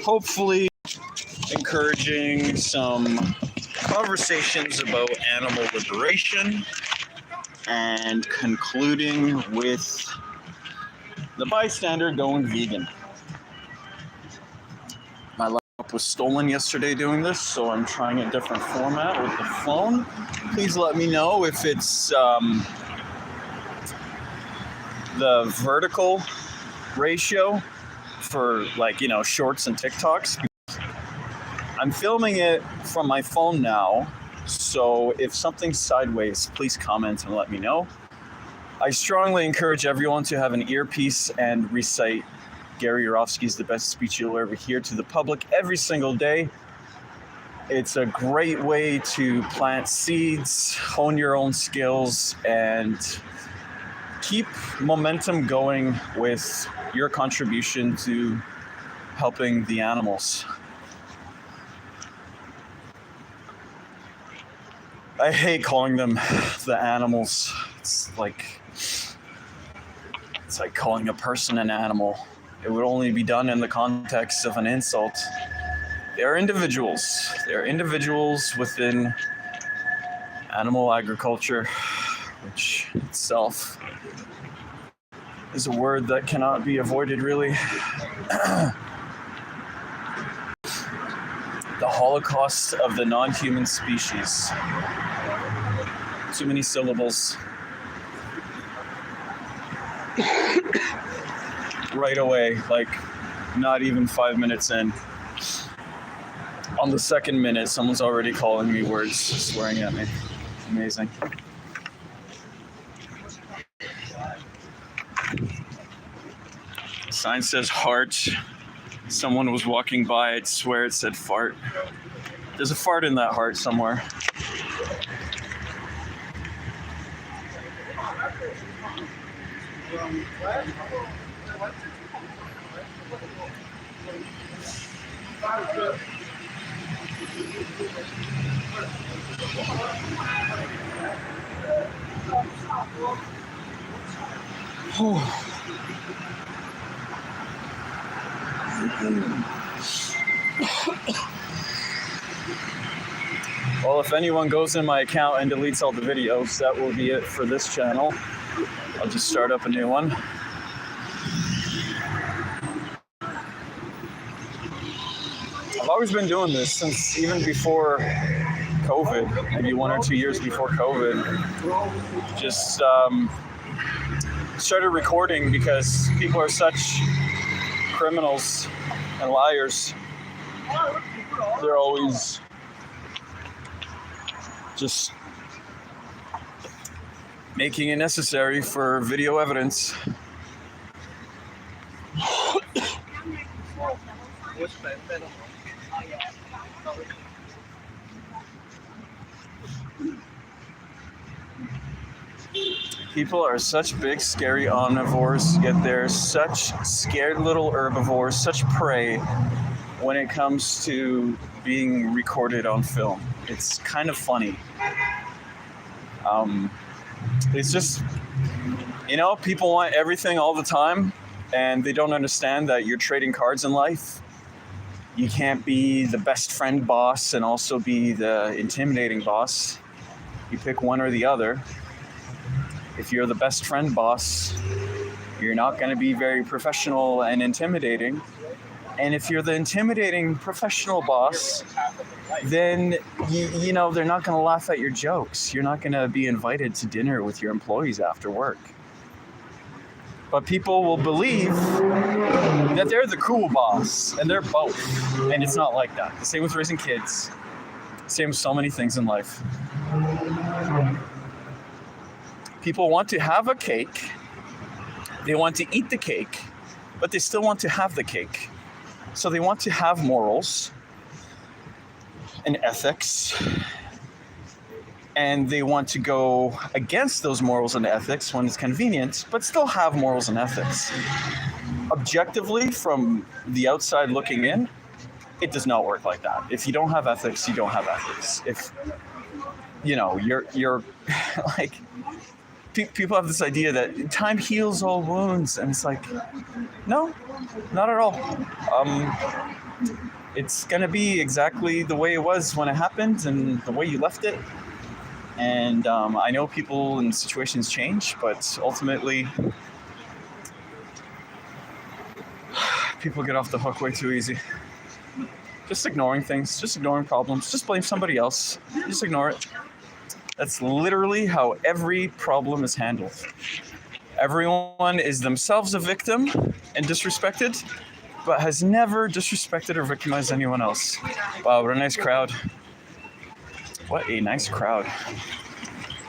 hopefully encouraging some conversations about animal liberation and concluding with the bystander going vegan. My laptop was stolen yesterday doing this, so I'm trying a different format with the phone. Please let me know if it's the vertical ratio for shorts and TikToks. I'm filming it from my phone now, so if something's sideways, please comment and let me know. I strongly encourage everyone to have an earpiece and recite Gary Yourofsky's The Best Speech You'll Ever Hear to the public every single day. It's a great way to plant seeds, hone your own skills, and keep momentum going with your contribution to helping the animals. I hate calling them the animals. It's like calling a person an animal. It would only be done in the context of an insult. They are individuals. They are individuals within animal agriculture, which itself is a word that cannot be avoided, really. The Holocaust of the non-human species. Too many syllables. Right away, not even 5 minutes in. On the second minute, someone's already calling me words, swearing at me. Amazing. Sign says heart. Someone was walking by, I'd swear it said fart. There's a fart in that heart somewhere. Well, if anyone goes in my account and deletes all the videos, that will be it for this channel. I'll just start up a new one. I've always been doing this since even before COVID, maybe 1 or 2 years before COVID. Just started recording because people are such criminals and liars. They're always just making it necessary for video evidence. People are such big, scary omnivores, yet they're such scared little herbivores, such prey when it comes to being recorded on film. It's kind of funny. It's just, people want everything all the time, and they don't understand that you're trading cards in life. You can't be the best friend boss and also be the intimidating boss. You pick one or the other. If you're the best friend boss, you're not going to be very professional and intimidating. And if you're the intimidating professional boss, then you know they're not going to laugh at your jokes. You're not going to be invited to dinner with your employees after work. But people will believe that they're the cool boss, and they're both. And it's not like that. The same with raising kids. Same with so many things in life. People want to have a cake. They want to eat the cake, but they still want to have the cake. So they want to have morals and ethics, and they want to go against those morals and ethics when it's convenient, but still have morals and ethics. Objectively, from the outside looking in, it does not work like that. If you don't have ethics, you don't have ethics. If, you're like, people have this idea that time heals all wounds, and it's like, no, not at all. it's going to be exactly the way it was when it happened and the way you left it. And I know people and situations change, but ultimately, people get off the hook way too easy. Just ignoring things, just ignoring problems, just blame somebody else, just ignore it. That's literally how every problem is handled. Everyone is themselves a victim and disrespected, but has never disrespected or victimized anyone else. Wow, what a nice crowd. What a nice crowd.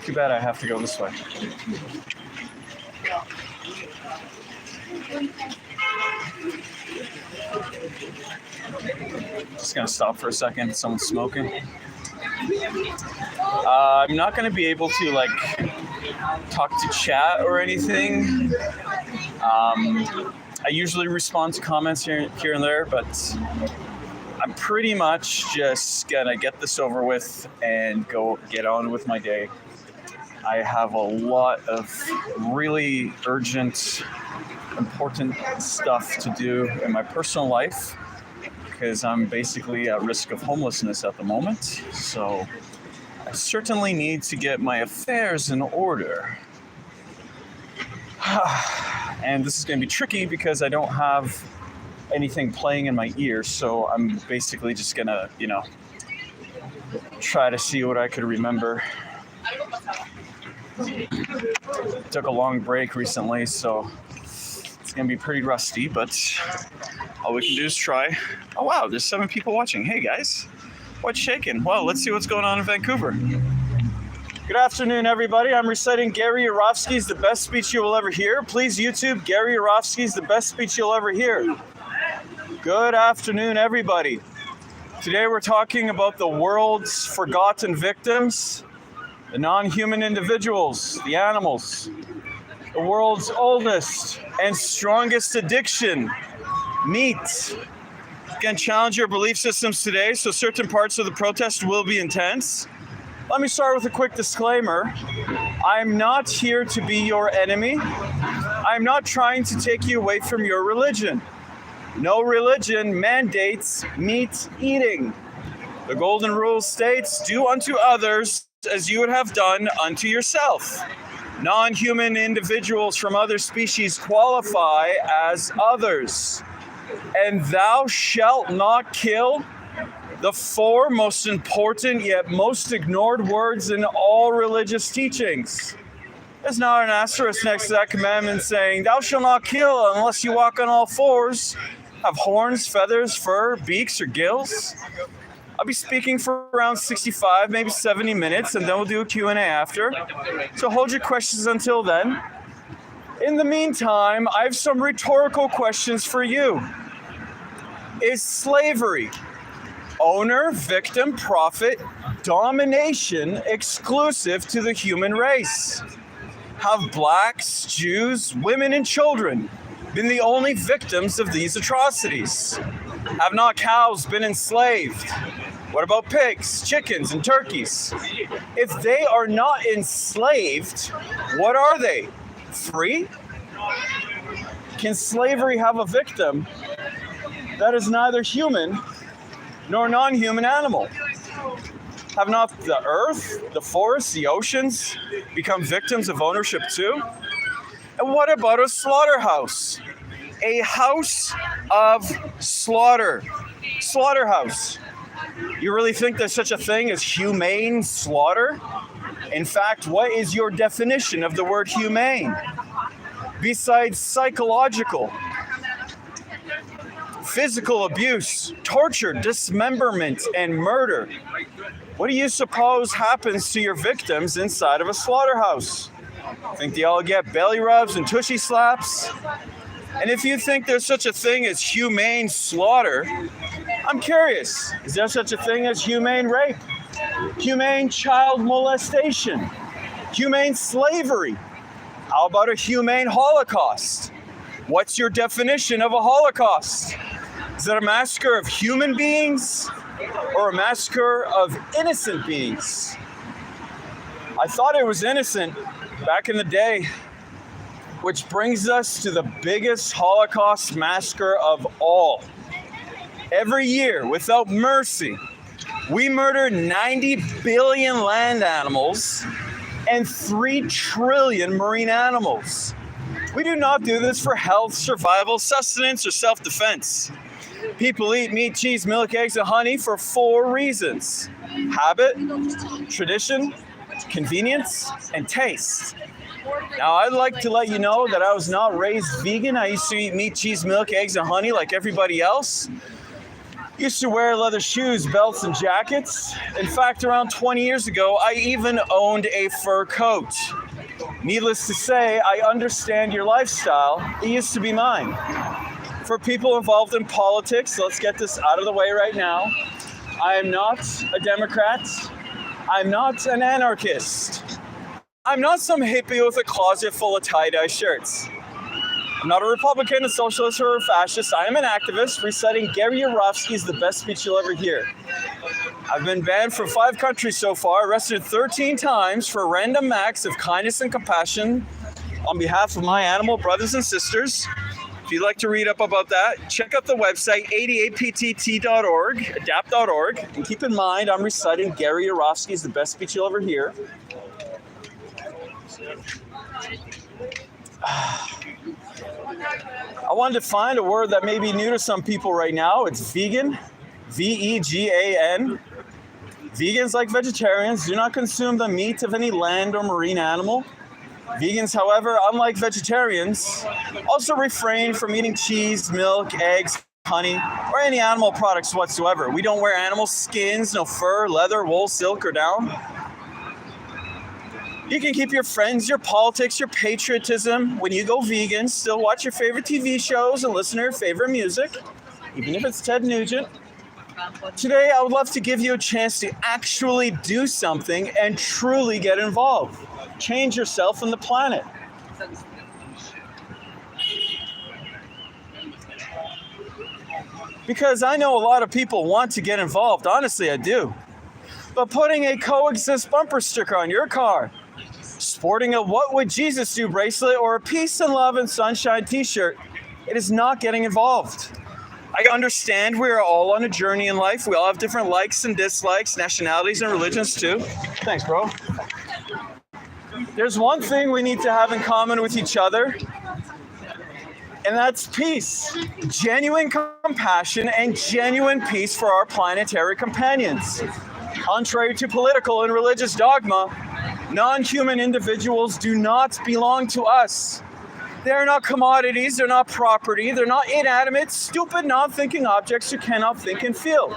Too bad I have to go this way. Just gonna stop for a second. Someone's smoking. I'm not gonna be able to like talk to chat or anything. I usually respond to comments here and there, but I'm pretty much just gonna get this over with and go get on with my day. I have a lot of really urgent, important stuff to do in my personal life because I'm basically at risk of homelessness at the moment. So I certainly need to get my affairs in order. And this is going to be tricky because I don't have anything playing in my ear. So I'm basically just going to, try to see what I could remember. Took a long break recently, so it's gonna be pretty rusty, but all we can do is try. Oh wow, there's 7 people watching. Hey guys, what's shaking? Well, let's see what's going on in Vancouver. Good afternoon, everybody. I'm reciting Gary Yourofsky's The Best Speech You Will Ever Hear. Please YouTube Gary Yourofsky's The Best Speech You'll Ever Hear. Good afternoon, everybody. Today we're talking about the world's forgotten victims, the non-human individuals, the animals, the world's oldest and strongest addiction, meat. Again, challenge your belief systems today, so certain parts of the protest will be intense. Let me start with a quick disclaimer. I'm not here to be your enemy. I'm not trying to take you away from your religion. No religion mandates meat eating. The golden rule states, do unto others as you would have done unto yourself. Non-human individuals from other species qualify as others. And thou shalt not kill, the 4 most important yet most ignored words in all religious teachings. There's not an asterisk next to that commandment saying, thou shalt not kill unless you walk on all 4s, have horns, feathers, fur, beaks, or gills. I'll be speaking for around 65, maybe 70 minutes, and then we'll do a Q&A after. So hold your questions until then. In the meantime, I have some rhetorical questions for you. Is slavery, owner, victim, profit, domination exclusive to the human race? Have blacks, Jews, women, and children been the only victims of these atrocities? Have not cows been enslaved? What about pigs, chickens, and turkeys? If they are not enslaved, what are they? Free? Can slavery have a victim that is neither human nor non-human animal? Have not the earth, the forests, the oceans become victims of ownership too? And what about a slaughterhouse? A house of slaughter. Slaughterhouse. You really think there's such a thing as humane slaughter? In fact, what is your definition of the word humane? Besides psychological, physical abuse, torture, dismemberment, and murder, what do you suppose happens to your victims inside of a slaughterhouse? Think they all get belly rubs and tushy slaps? And if you think there's such a thing as humane slaughter, I'm curious, is there such a thing as humane rape? Humane child molestation? Humane slavery? How about a humane Holocaust? What's your definition of a Holocaust? Is it a massacre of human beings or a massacre of innocent beings? I thought it was innocent back in the day, which brings us to the biggest Holocaust massacre of all. Every year, without mercy, we murder 90 billion land animals and 3 trillion marine animals. We do not do this for health, survival, sustenance, or self-defense. People eat meat, cheese, milk, eggs, and honey for 4 reasons: habit, tradition, convenience, and taste. Now, I'd like to let you know that I was not raised vegan. I used to eat meat, cheese, milk, eggs, and honey like everybody else. Used to wear leather shoes, belts, and jackets. In fact, around 20 years ago, I even owned a fur coat. Needless to say, I understand your lifestyle. It used to be mine. For people involved in politics, let's get this out of the way right now. I am not a Democrat. I'm not an anarchist. I'm not some hippie with a closet full of tie-dye shirts. I'm not a Republican, a socialist, or a fascist. I am an activist reciting Gary Yourofsky's The Best Speech You'll Ever Hear. I've been banned from 5 countries so far, arrested 13 times for random acts of kindness and compassion on behalf of my animal brothers and sisters. If you'd like to read up about that, check out the website 88ptt.org, adapt.org, and keep in mind I'm reciting Gary Yourofsky's The Best Speech You'll Ever Hear. I wanted to find a word that may be new to some people right now. It's vegan, V-E-G-A-N. Vegans, like vegetarians, do not consume the meat of any land or marine animal. Vegans, however, unlike vegetarians, also refrain from eating cheese, milk, eggs, honey, or any animal products whatsoever. We don't wear animal skins, no fur, leather, wool, silk, or down. You can keep your friends, your politics, your patriotism when you go vegan, still watch your favorite TV shows and listen to your favorite music, even if it's Ted Nugent. Today, I would love to give you a chance to actually do something and truly get involved. Change yourself and the planet. Because I know a lot of people want to get involved, honestly I do. But putting a coexist bumper sticker on your car, sporting a What Would Jesus Do bracelet, or a Peace and Love and Sunshine t-shirt, it is not getting involved. I understand we are all on a journey in life. We all have different likes and dislikes, nationalities and religions too. Thanks, bro. There's one thing we need to have in common with each other, and that's peace. Genuine compassion and genuine peace for our planetary companions. Contrary to political and religious dogma, non-human individuals do not belong to us. They're not commodities, they're not property, they're not inanimate, stupid, non-thinking objects you cannot think and feel.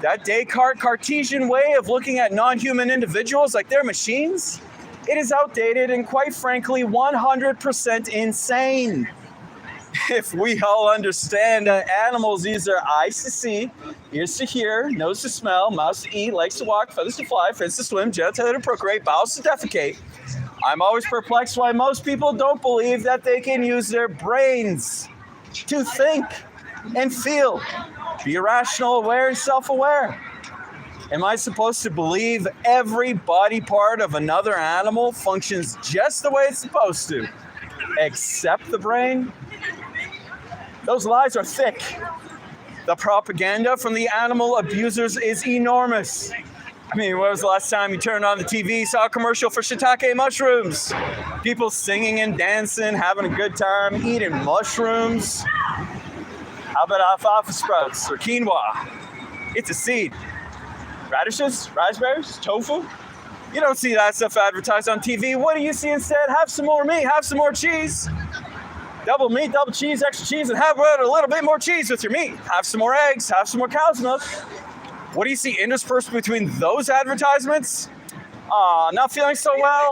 That Descartes Cartesian way of looking at non-human individuals like they're machines, it is outdated and quite frankly 100% insane. If we all understand that animals use their eyes to see, ears to hear, nose to smell, mouths to eat, legs to walk, feathers to fly, fins to swim, genitalia to procreate, bowels to defecate, I'm always perplexed why most people don't believe that they can use their brains to think and feel, be rational, aware, and self-aware. Am I supposed to believe every body part of another animal functions just the way it's supposed to, except the brain? Those lies are thick. The propaganda from the animal abusers is enormous. I mean, when was the last time you turned on the TV, saw a commercial for shiitake mushrooms? People singing and dancing, having a good time, eating mushrooms. How about alfalfa sprouts or quinoa? It's a seed. Radishes, raspberries, tofu. You don't see that stuff advertised on TV. What do you see instead? Have some more meat, have some more cheese. Double meat, double cheese, extra cheese, and have a little bit more cheese with your meat. Have some more eggs, have some more cow's milk. What do you see interspersed between those advertisements? Not feeling so well?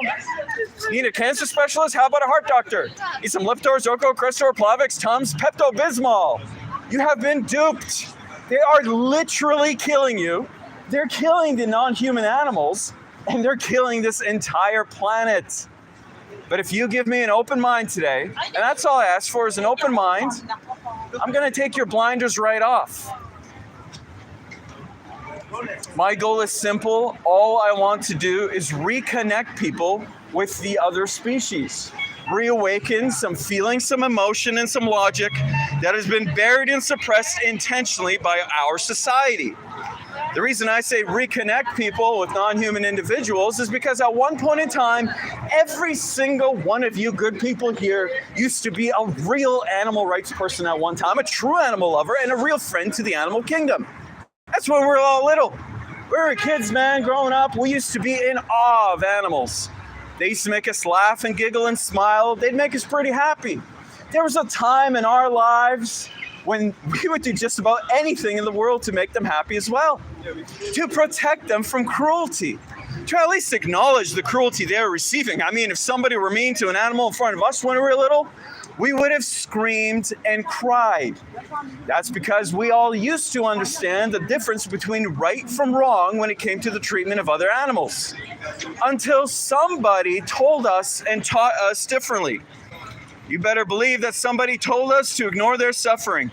Need a cancer specialist? How about a heart doctor? Need some Lipitor, Zocco, Crestor, Plavix, Tums, Pepto-Bismol. You have been duped. They are literally killing you. They're killing the non-human animals, and they're killing this entire planet. But if you give me an open mind today, and that's all I ask for is an open mind, I'm going to take your blinders right off. My goal is simple. All I want to do is reconnect people with the other species. reawaken some feeling, some emotion, and some logic that has been buried and suppressed intentionally by our society. The reason I say reconnect people with non-human individuals is because at one point in time, every single one of you good people here used to be a real animal rights person at one time, a true animal lover, and a real friend to the animal kingdom. That's when we were all little. We were kids, man, growing up. We used to be in awe of animals. They used to make us laugh and giggle and smile. They'd make us pretty happy. There was a time in our lives when we would do just about anything in the world to make them happy as well, to protect them from cruelty, to at least acknowledge the cruelty they were receiving. I mean, if somebody were mean to an animal in front of us when we were little, we would have screamed and cried. That's because we all used to understand the difference between right from wrong when it came to the treatment of other animals, until somebody told us and taught us differently. You better believe that somebody told us to ignore their suffering,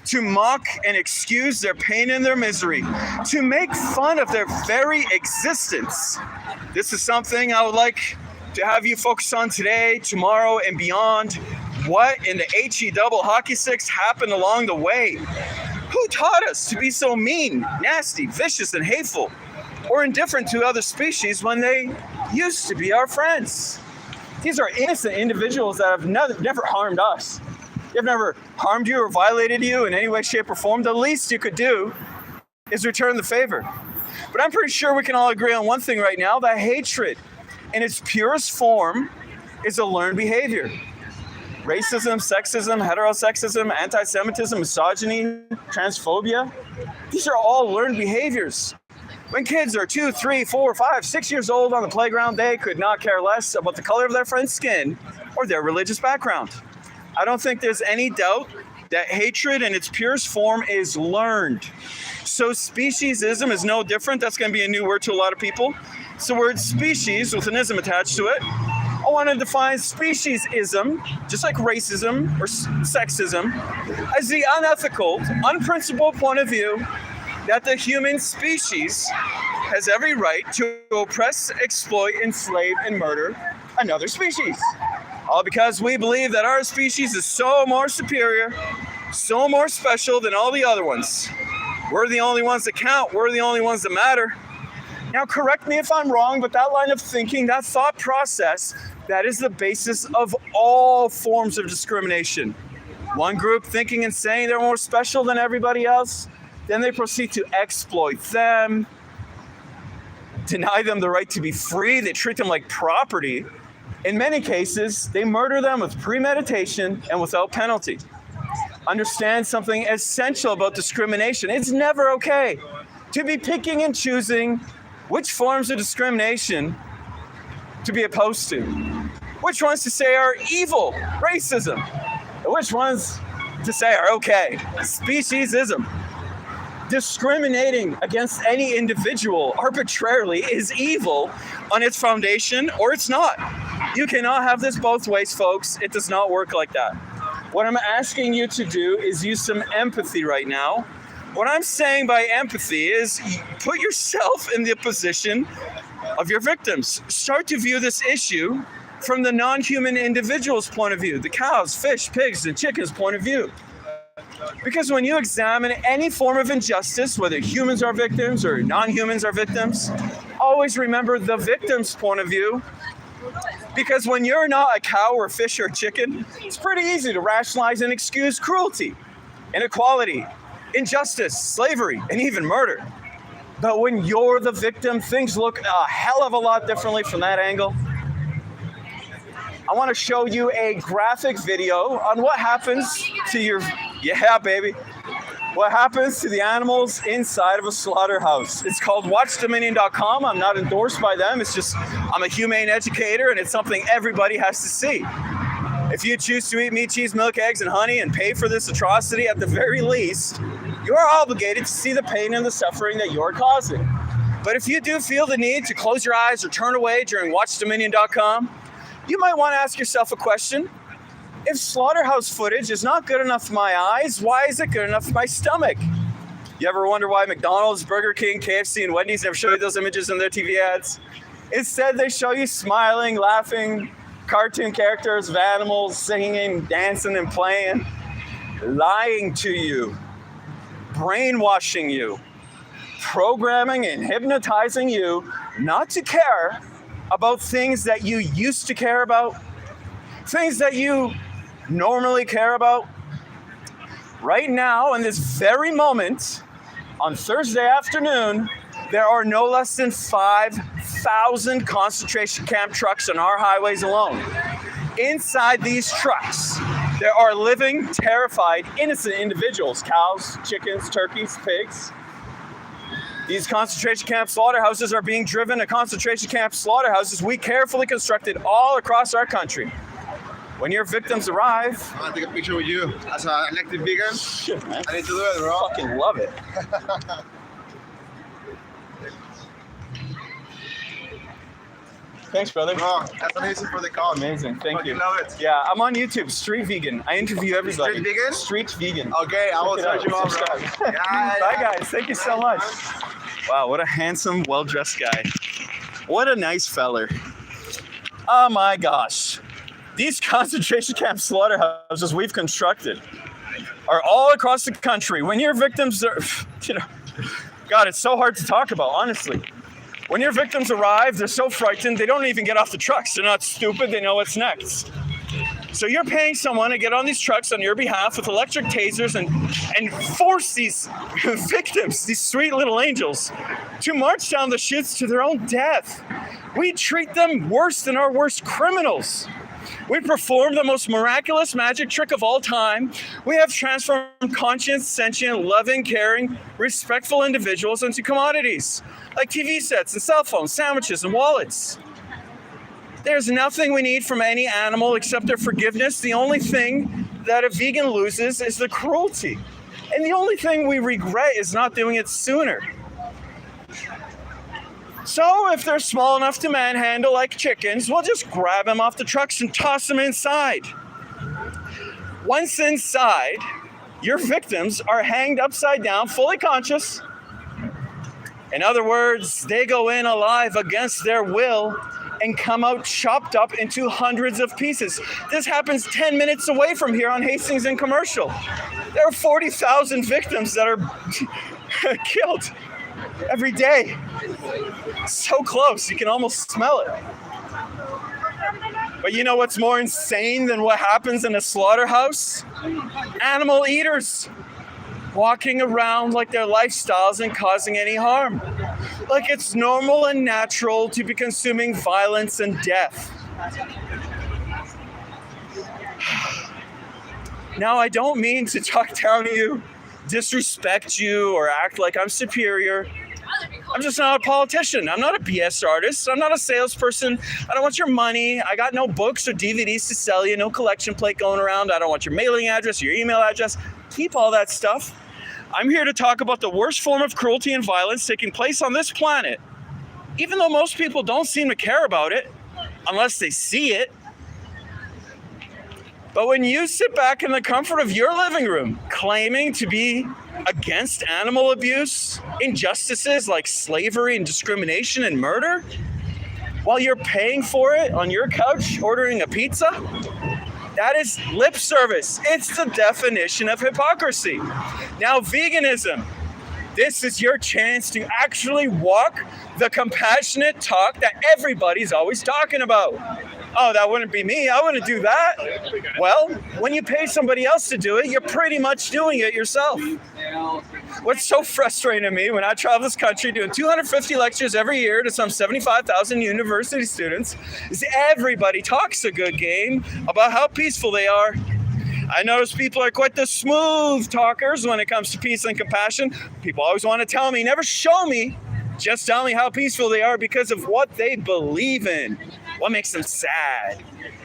to mock and excuse their pain and their misery, to make fun of their very existence. This is something I would like to have you focus on today, tomorrow, and beyond. What in the HE double hockey sticks happened along the way? Who taught us to be so mean, nasty, vicious, and hateful, or indifferent to other species when they used to be our friends? These are innocent individuals that have never harmed us. They've never harmed you or violated you in any way, shape, or form. The least you could do is return the favor. But I'm pretty sure we can all agree on one thing right now, that hatred in its purest form is a learned behavior. Racism, sexism, heterosexism, anti-Semitism, misogyny, transphobia, these are all learned behaviors. When kids are 2, 3, 4, 5, 6 years old on the playground, they could not care less about the color of their friend's skin or their religious background. I don't think there's any doubt that hatred in its purest form is learned. So speciesism is no different. That's going to be a new word to a lot of people. It's the word species with an ism attached to it. I want to define speciesism, just like racism or sexism, as the unethical, unprincipled point of view that the human species has every right to oppress, exploit, enslave, and murder another species. All because we believe that our species is so more superior, so more special than all the other ones. We're the only ones that count. We're the only ones that matter. Now, correct me if I'm wrong, but that line of thinking, that thought process, that is the basis of all forms of discrimination. One group thinking and saying they're more special than everybody else, then they proceed to exploit them, deny them the right to be free. They treat them like property. In many cases, they murder them with premeditation and without penalty. Understand something essential about discrimination. It's never okay to be picking and choosing which forms of discrimination to be opposed to, which ones to say are evil, racism, and which ones to say are okay, speciesism. Discriminating against any individual arbitrarily is evil on its foundation, or it's not. You cannot have this both ways, folks. It does not work like that. What I'm asking you to do is use some empathy right now. What I'm saying by empathy is put yourself in the position of your victims. Start to view this issue from the non-human individual's point of view, the cows, fish, pigs, and chickens' point of view. Because when you examine any form of injustice, whether humans are victims or non-humans are victims, always remember the victim's point of view. Because when you're not a cow or fish or chicken, it's pretty easy to rationalize and excuse cruelty, inequality, injustice, slavery, and even murder. But when you're the victim, things look a hell of a lot differently from that angle. I want to show you a graphic video on what happens to your, what happens to the animals inside of a slaughterhouse. It's called WatchDominion.com. I'm not endorsed by them. It's just, I'm a humane educator, and it's something everybody has to see. If you choose to eat meat, cheese, milk, eggs, and honey and pay for this atrocity, at the very least, you are obligated to see the pain and the suffering that you're causing. But if you do feel the need to close your eyes or turn away during WatchDominion.com, you might want to ask yourself a question. If slaughterhouse footage is not good enough for my eyes, why is it good enough for my stomach? You ever wonder why McDonald's, Burger King, KFC, and Wendy's never show you those images in their TV ads? Instead, they show you smiling, laughing, cartoon characters of animals singing, dancing, and playing, lying to you, brainwashing you, programming and hypnotizing you not to care about things that you used to care about, things that you normally care about. Right now, in this very moment, on Thursday afternoon, there are no less than 5,000 concentration camp trucks on our highways alone. Inside these trucks, there are living, terrified, innocent individuals, cows, chickens, turkeys, pigs. These concentration camp slaughterhouses are being driven to concentration camp slaughterhouses we carefully constructed all across our country. When your victims arrive... I want to take a picture with you as an active vegan. Shit, man. I need to do it, bro. Fucking love it. Thanks, brother. Bro, that's amazing for the cause. Amazing, thank you. Love it. Yeah, I'm on YouTube, Street Vegan. I interview everybody. Street Vegan? Street Vegan. Okay, I will search you out, bro. Bye, guys. Thank you so much. Wow, what a handsome, well-dressed guy. What a nice feller. Oh my gosh. These concentration camp slaughterhouses we've constructed are all across the country. When your victims are, God, it's so hard to talk about, honestly. When your victims arrive, they're so frightened, they don't even get off the trucks. They're not stupid, they know what's next. So you're paying someone to get on these trucks on your behalf with electric tasers and force these victims, these sweet little angels, to march down the chutes to their own death. We treat them worse than our worst criminals. We perform the most miraculous magic trick of all time. We have transformed conscious, sentient, loving, caring, respectful individuals into commodities, like TV sets and cell phones, sandwiches and wallets. There's nothing we need from any animal except their forgiveness. The only thing that a vegan loses is the cruelty. And the only thing we regret is not doing it sooner. So if they're small enough to manhandle like chickens, we'll just grab them off the trucks and toss them inside. Once inside, your victims are hanged upside down, fully conscious. In other words, they go in alive against their will and come out chopped up into hundreds of pieces. This happens 10 minutes away from here on Hastings and Commercial. There are 40,000 victims that are killed every day. So close, you can almost smell it. But you know what's more insane than what happens in a slaughterhouse? Animal eaters walking around like their lifestyle isn't causing any harm. Like it's normal and natural to be consuming violence and death. Now, I don't mean to talk down to you, disrespect you, or act like I'm superior. I'm just not a politician. I'm not a BS artist. I'm not a salesperson. I don't want your money. I got no books or DVDs to sell you, no collection plate going around. I don't want your mailing address, your email address. Keep all that stuff. I'm here to talk about the worst form of cruelty and violence taking place on this planet. Even though most people don't seem to care about it, unless they see it. But when you sit back in the comfort of your living room, claiming to be against animal abuse, injustices like slavery and discrimination and murder, while you're paying for it on your couch ordering a pizza, that is lip service. It's the definition of hypocrisy. Now, veganism. This is your chance to actually walk the compassionate talk that everybody's always talking about. Oh, that wouldn't be me. I wouldn't do that. Well, when you pay somebody else to do it, you're pretty much doing it yourself. What's so frustrating to me when I travel this country doing 250 lectures every year to some 75,000 university students is everybody talks a good game about how peaceful they are. I notice people are quite the smooth talkers when it comes to peace and compassion. People always want to tell me, never show me, just tell me how peaceful they are because of what they believe in. What makes them sad?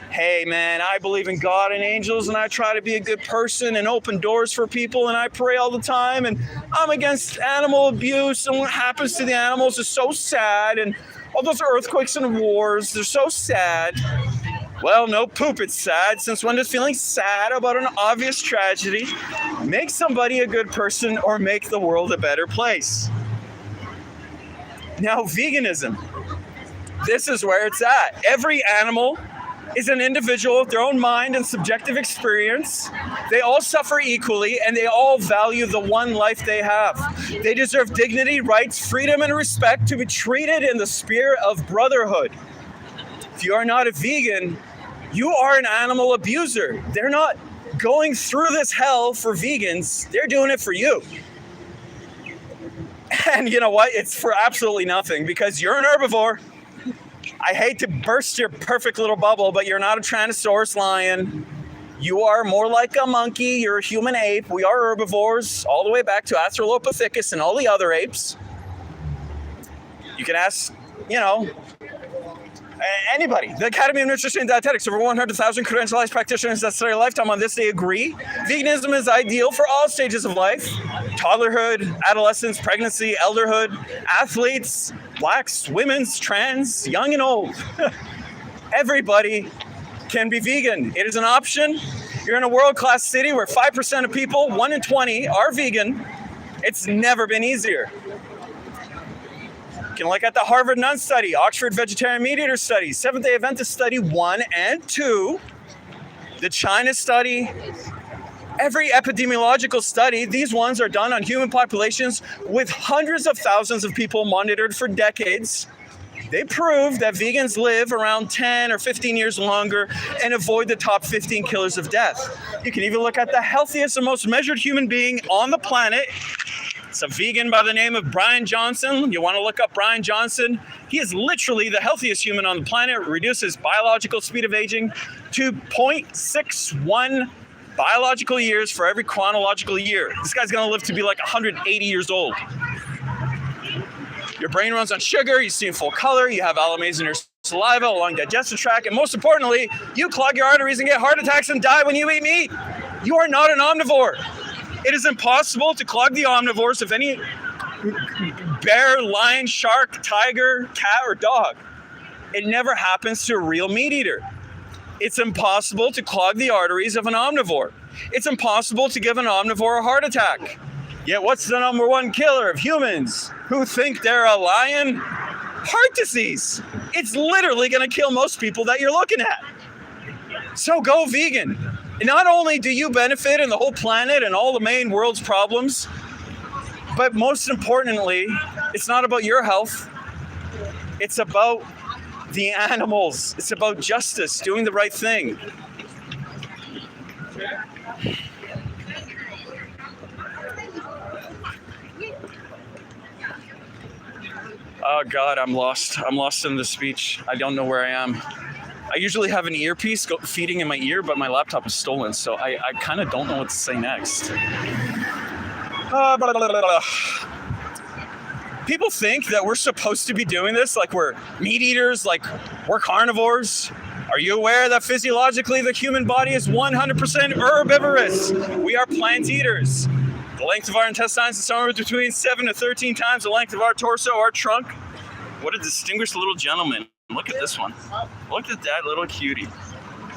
Hey man, I believe in God and angels and I try to be a good person and open doors for people and I pray all the time and I'm against animal abuse and what happens to the animals is so sad and all those earthquakes and wars, they're so sad. Well, no poop, it's sad, since when does feeling sad about an obvious tragedy make somebody a good person or make the world a better place? Now, veganism. This is where it's at. Every animal is an individual with their own mind and subjective experience. They all suffer equally, and they all value the one life they have. They deserve dignity, rights, freedom, and respect to be treated in the spirit of brotherhood. If you are not a vegan, you are an animal abuser. They're not going through this hell for vegans. They're doing it for you. And you know what? It's for absolutely nothing, because you're an herbivore. I hate to burst your perfect little bubble, but you're not a Tyrannosaurus lion. You are more like a monkey. You're a human ape. We are herbivores, all the way back to Australopithecus and all the other apes. You can ask, anybody. The Academy of Nutrition and Dietetics, over 100,000 credentialized practitioners that study a lifetime on this, they agree. Veganism is ideal for all stages of life. Toddlerhood, adolescence, pregnancy, elderhood, athletes, blacks, women's, trans, young and old. Everybody can be vegan. It is an option. You're in a world-class city where 5% of people, 1 in 20, are vegan. It's never been easier. You can look at the Harvard Nun Study, Oxford Vegetarian Meat Eater Study, Seventh-day Adventist Study 1 and 2, the China Study, every epidemiological study. These ones are done on human populations with hundreds of thousands of people monitored for decades. They prove that vegans live around 10 or 15 years longer and avoid the top 15 killers of death. You can even look at the healthiest and most measured human being on the planet. It's a vegan by the name of Brian Johnson. You want to look up Brian Johnson. He is literally the healthiest human on the planet. Reduces biological speed of aging to 0.61 biological years for every chronological year. This guy's going to live to be like 180 years old. Your brain runs on sugar. You see in full color. You have allomaze in your saliva, along digestive tract. And most importantly, you clog your arteries and get heart attacks and die when you eat meat. You are not an omnivore. It is impossible to clog the omnivores of any bear, lion, shark, tiger, cat, or dog. It never happens to a real meat eater. It's impossible to clog the arteries of an omnivore. It's impossible to give an omnivore a heart attack. Yet what's the number one killer of humans who think they're a lion? Heart disease. It's literally going to kill most people that you're looking at. So go vegan. And not only do you benefit in the whole planet and all the main world's problems, but most importantly, it's not about your health. It's about the animals. It's about justice, doing the right thing. Oh God, I'm lost. I'm lost in the speech. I don't know where I am. I usually have an earpiece feeding in my ear, but my laptop is stolen, so I kind of don't know what to say next. People think that we're supposed to be doing this like we're meat eaters, like we're carnivores. Are you aware that physiologically the human body is 100% herbivorous? We are plant eaters. The length of our intestines is somewhere between 7 to 13 times the length of our torso or trunk. What a distinguished little gentleman. Look at this one. Look at that little cutie.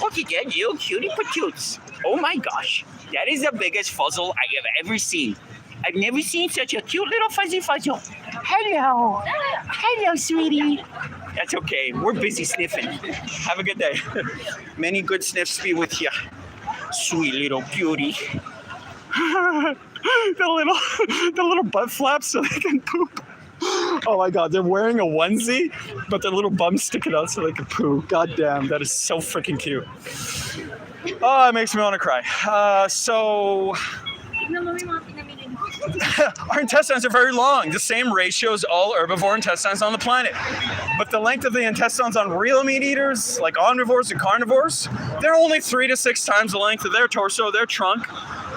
Look at that little cutie patoots. Oh my gosh. That is the biggest fuzzle I have ever seen. I've never seen such a cute little fuzzy fuzzle. Hello. Hello, sweetie. That's okay. We're busy sniffing. Have a good day. Many good sniffs be with you. Sweet little beauty. the little butt flaps so they can poop. Oh my God, they're wearing a onesie, but their little bum's sticking out so they can poo. God damn, that is so freaking cute. Oh, it makes me want to cry. Our intestines are very long, the same ratio as all herbivore intestines on the planet. But the length of the intestines on real meat eaters, like omnivores and carnivores, they're only 3 to 6 times the length of their torso, their trunk.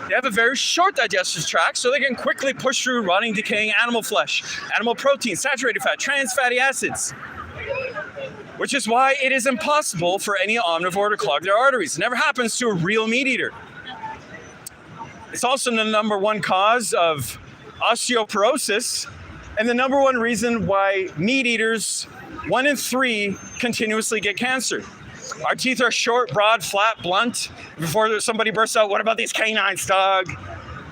They have a very short digestive tract, so they can quickly push through rotting, decaying animal flesh, animal protein, saturated fat, trans fatty acids. Which is why it is impossible for any omnivore to clog their arteries. It never happens to a real meat eater. It's also the number one cause of osteoporosis, and the number one reason why meat eaters, 1 in 3, continuously get cancer. Our teeth are short, broad, flat, blunt. Before somebody bursts out, what about these canines, dog?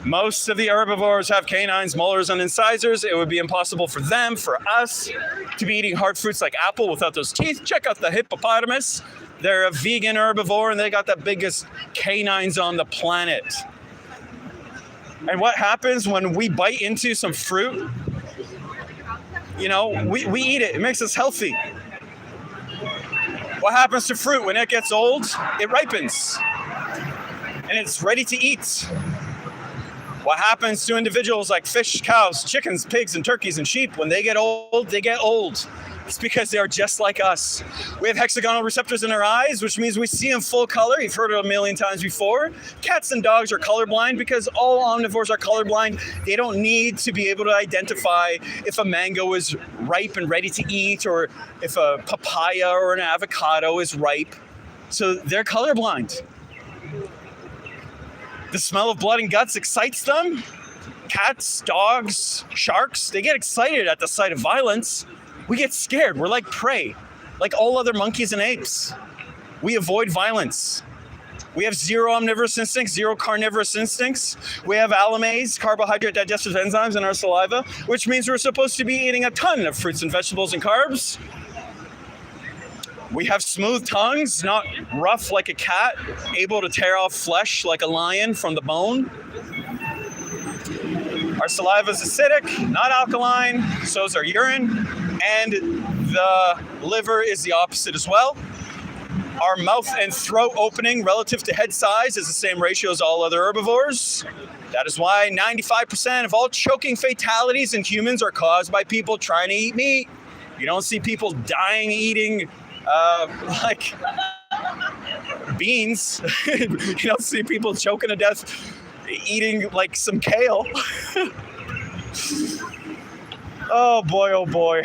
Most of the herbivores have canines, molars, and incisors. It would be impossible for them, for us, to be eating hard fruits like apple without those teeth. Check out the hippopotamus. They're a vegan herbivore and they got the biggest canines on the planet. And what happens when we bite into some fruit? You know, we eat it. It makes us healthy. What happens to fruit when it gets old? It ripens. And it's ready to eat. What happens to individuals like fish, cows, chickens, pigs, and turkeys and sheep? When they get old, they get old. It's because they are just like us. We have hexagonal receptors in our eyes, which means we see in full color. You've heard it a million times before. Cats and dogs are colorblind because all omnivores are colorblind. They don't need to be able to identify if a mango is ripe and ready to eat or if a papaya or an avocado is ripe. So they're colorblind. The smell of blood and guts excites them. Cats, dogs, sharks, they get excited at the sight of violence. We get scared. We're like prey, like all other monkeys and apes. We avoid violence. We have zero omnivorous instincts, zero carnivorous instincts. We have allomays, carbohydrate digestive enzymes in our saliva, which means we're supposed to be eating a ton of fruits and vegetables and carbs. We have smooth tongues, not rough like a cat, able to tear off flesh like a lion from the bone. Our saliva is acidic, not alkaline, so is our urine, and the liver is the opposite as well. Our mouth and throat opening relative to head size is the same ratio as all other herbivores. That is why 95% of all choking fatalities in humans are caused by people trying to eat meat. You don't see people dying eating like beans. You don't see people choking to death eating like some kale. Oh boy, oh boy.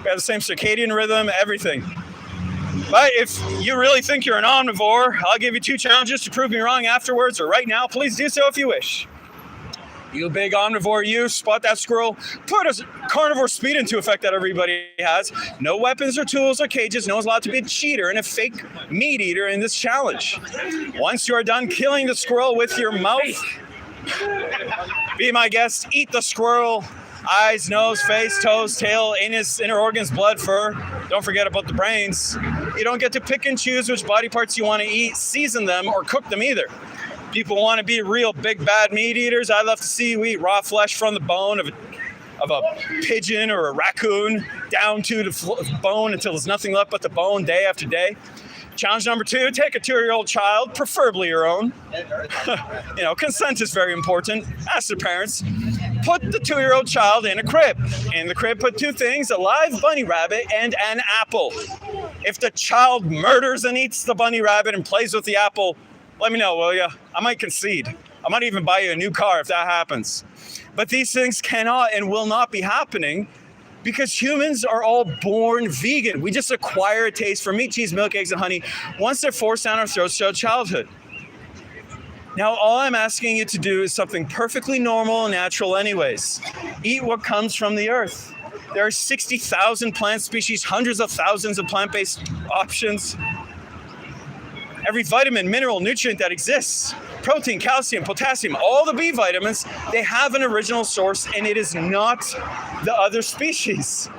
We have the same circadian rhythm, everything. But if you really think you're an omnivore, I'll give you 2 challenges to prove me wrong afterwards or right now. Please do so if you wish. You big omnivore, you spot that squirrel, put a carnivore speed into effect that everybody has. No weapons or tools or cages. No one's allowed to be a cheater and a fake meat eater in this challenge. Once you are done killing the squirrel with your mouth, be my guest, eat the squirrel. Eyes, nose, face, toes, tail, anus, inner organs, blood, fur. Don't forget about the brains. You don't get to pick and choose which body parts you want to eat, season them, or cook them either. People want to be real big bad meat eaters. I love to see you eat raw flesh from the bone of a pigeon or a raccoon down to the bone until there's nothing left but the bone day after day. Challenge number 2, take a 2-year-old child, preferably your own. You know, consent is very important. Ask their parents. Put the 2-year-old child in a crib. In the crib, put 2 things, a live bunny rabbit and an apple. If the child murders and eats the bunny rabbit and plays with the apple, let me know, will you? I might concede. I might even buy you a new car if that happens. But these things cannot and will not be happening because humans are all born vegan. We just acquire a taste for meat, cheese, milk, eggs, and honey once they're forced down our throats throughout childhood. Now, all I'm asking you to do is something perfectly normal and natural anyways. Eat what comes from the earth. There are 60,000 plant species, hundreds of thousands of plant-based options. Every vitamin, mineral, nutrient that exists, protein, calcium, potassium, all the B vitamins, they have an original source and it is not the other species.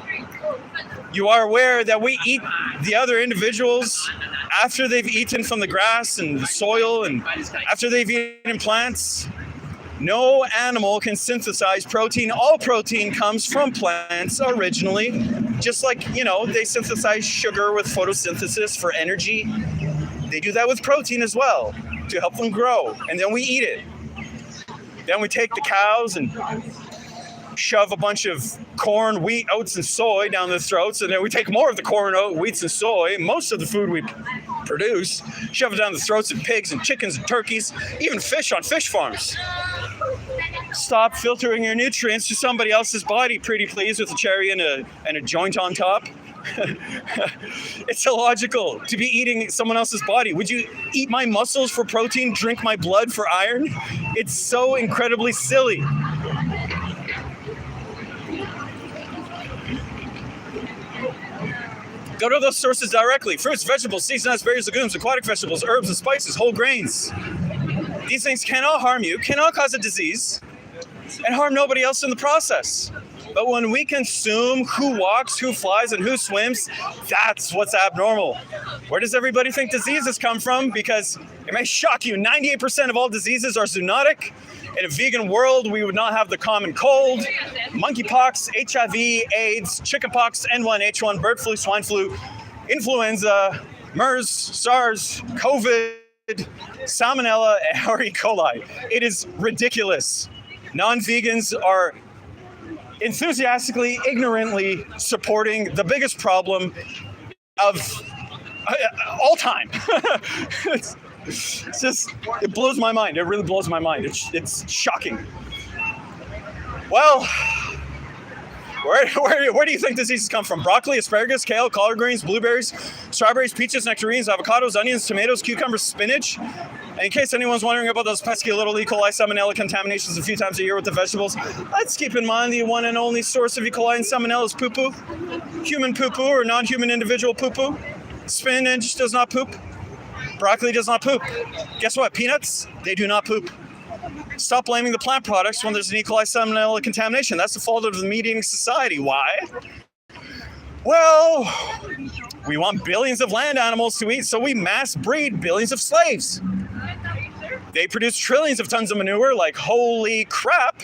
You are aware that we eat the other individuals after they've eaten from the grass and the soil and after they've eaten plants. No animal can synthesize protein. All protein comes from plants originally, just like, you know, they synthesize sugar with photosynthesis for energy. They do that with protein as well to help them grow, and then we eat it. Then we take the cows and shove a bunch of corn, wheat, oats, and soy down their throats, and then we take more of the corn, oat, wheats, and soy, most of the food we produce, shove it down the throats of pigs and chickens and turkeys, even fish on fish farms. Stop filtering your nutrients to somebody else's body, pretty please, with a cherry and a joint on top. It's illogical to be eating someone else's body. Would you eat my muscles for protein, drink my blood for iron? It's so incredibly silly. Go to those sources directly. Fruits, vegetables, seeds, nuts, berries, legumes, aquatic vegetables, herbs and spices, whole grains. These things cannot harm you, cannot cause a disease, and harm nobody else in the process. But when we consume who walks, who flies, and who swims, that's what's abnormal. Where does everybody think diseases come from? Because it may shock you, 98% of all diseases are zoonotic. In a vegan world, we would not have the common cold, monkeypox, HIV, AIDS, chickenpox, N1H1, bird flu, swine flu, influenza, MERS, SARS, COVID, Salmonella, or E. coli. It is ridiculous. Non-vegans are enthusiastically, ignorantly supporting the biggest problem of all time. It's just, it blows my mind. It really blows my mind. It's shocking. Well, where do you think diseases come from? Broccoli, asparagus, kale, collard greens, blueberries, strawberries, peaches, nectarines, avocados, onions, tomatoes, cucumbers, spinach. And in case anyone's wondering about those pesky little E. coli salmonella contaminations a few times a year with the vegetables, let's keep in mind the one and only source of E. coli and salmonella is poo-poo. Human poo-poo or non-human individual poo-poo. Spinach does not poop. Broccoli does not poop. Guess what? Peanuts, they do not poop. Stop blaming the plant products when there's an E. coli salmonella contamination. That's the fault of the meat-eating society. Why? Well, we want billions of land animals to eat, so we mass breed billions of slaves. They produce trillions of tons of manure, like holy crap.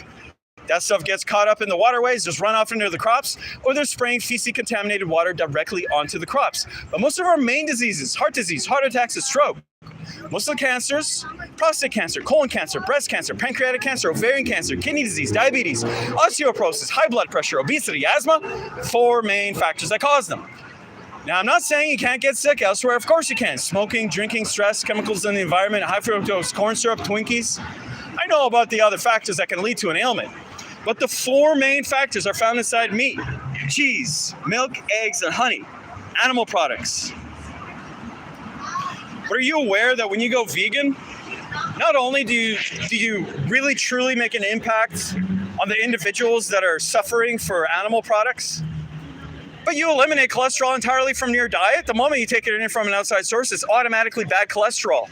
That stuff gets caught up in the waterways, just run off into the crops, or they're spraying feces contaminated water directly onto the crops. But most of our main diseases, heart disease, heart attacks, and stroke, most of the cancers, prostate cancer, colon cancer, breast cancer, pancreatic cancer, ovarian cancer, kidney disease, diabetes, osteoporosis, high blood pressure, obesity, asthma, 4 main factors that cause them. Now, I'm not saying you can't get sick elsewhere. Of course you can. Smoking, drinking, stress, chemicals in the environment, high fructose corn syrup, Twinkies. I know about the other factors that can lead to an ailment. But the 4 main factors are found inside meat, cheese, milk, eggs, and honey, animal products. But are you aware that when you go vegan, not only do you really truly make an impact on the individuals that are suffering for animal products, but you eliminate cholesterol entirely from your diet? The moment you take it in from an outside source, it's automatically bad cholesterol.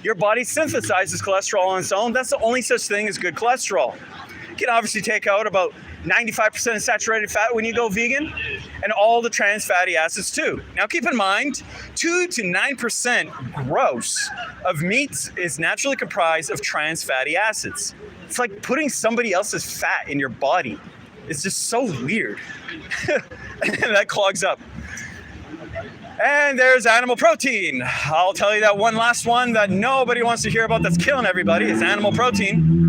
Your body synthesizes cholesterol on its own. That's the only such thing as good cholesterol. You can obviously take out about 95% of saturated fat when you go vegan, and all the trans fatty acids too. Now keep in mind, 2 to 9% gross of meat is naturally comprised of trans fatty acids. It's like putting somebody else's fat in your body. It's just so weird. And that clogs up. And there's animal protein. I'll tell you that one last one that nobody wants to hear about that's killing everybody is animal protein.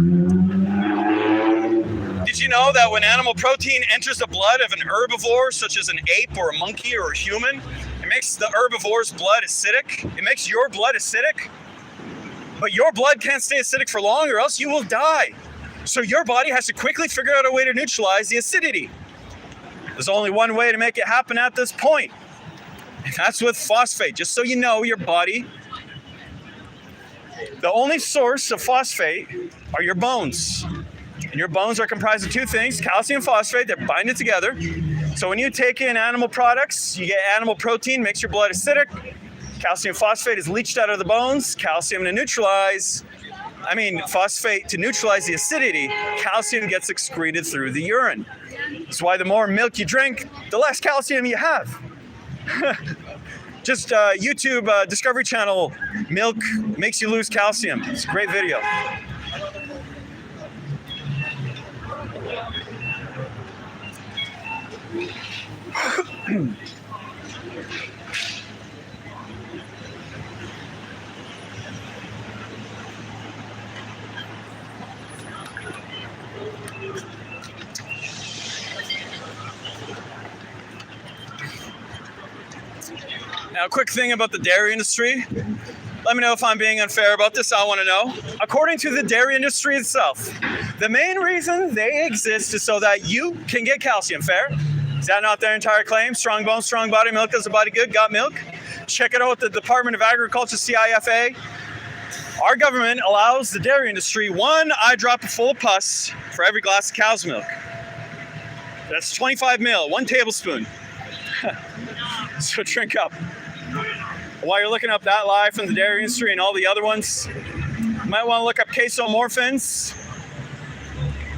Did you know that when animal protein enters the blood of an herbivore, such as an ape or a monkey or a human, it makes the herbivore's blood acidic? It makes your blood acidic? But your blood can't stay acidic for long or else you will die. So your body has to quickly figure out a way to neutralize the acidity. There's only one way to make it happen at this point. And that's with phosphate. Just so you know, your body, the only source of phosphate are your bones. And your bones are comprised of 2 things, calcium and phosphate. They're binded together. So when you take in animal products, you get animal protein, makes your blood acidic. Calcium phosphate is leached out of the bones. Calcium to neutralize, phosphate to neutralize the acidity. Calcium gets excreted through the urine. That's why the more milk you drink, the less calcium you have. Just YouTube Discovery Channel, milk makes you lose calcium. It's a great video. Now, a quick thing about the dairy industry. Let me know if I'm being unfair about this. I want to know. According to the dairy industry itself, the main reason they exist is so that you can get calcium. Fair? Is that not their entire claim? Strong bones, strong body, milk does the body good. Got milk? Check it out with the Department of Agriculture, CIFA. Our government allows the dairy industry 1 eyedropper full of pus for every glass of cow's milk. That's 25 ml, 1 tablespoon. So drink up. While you're looking up that live from the dairy industry and all the other ones, you might want to look up casomorphins.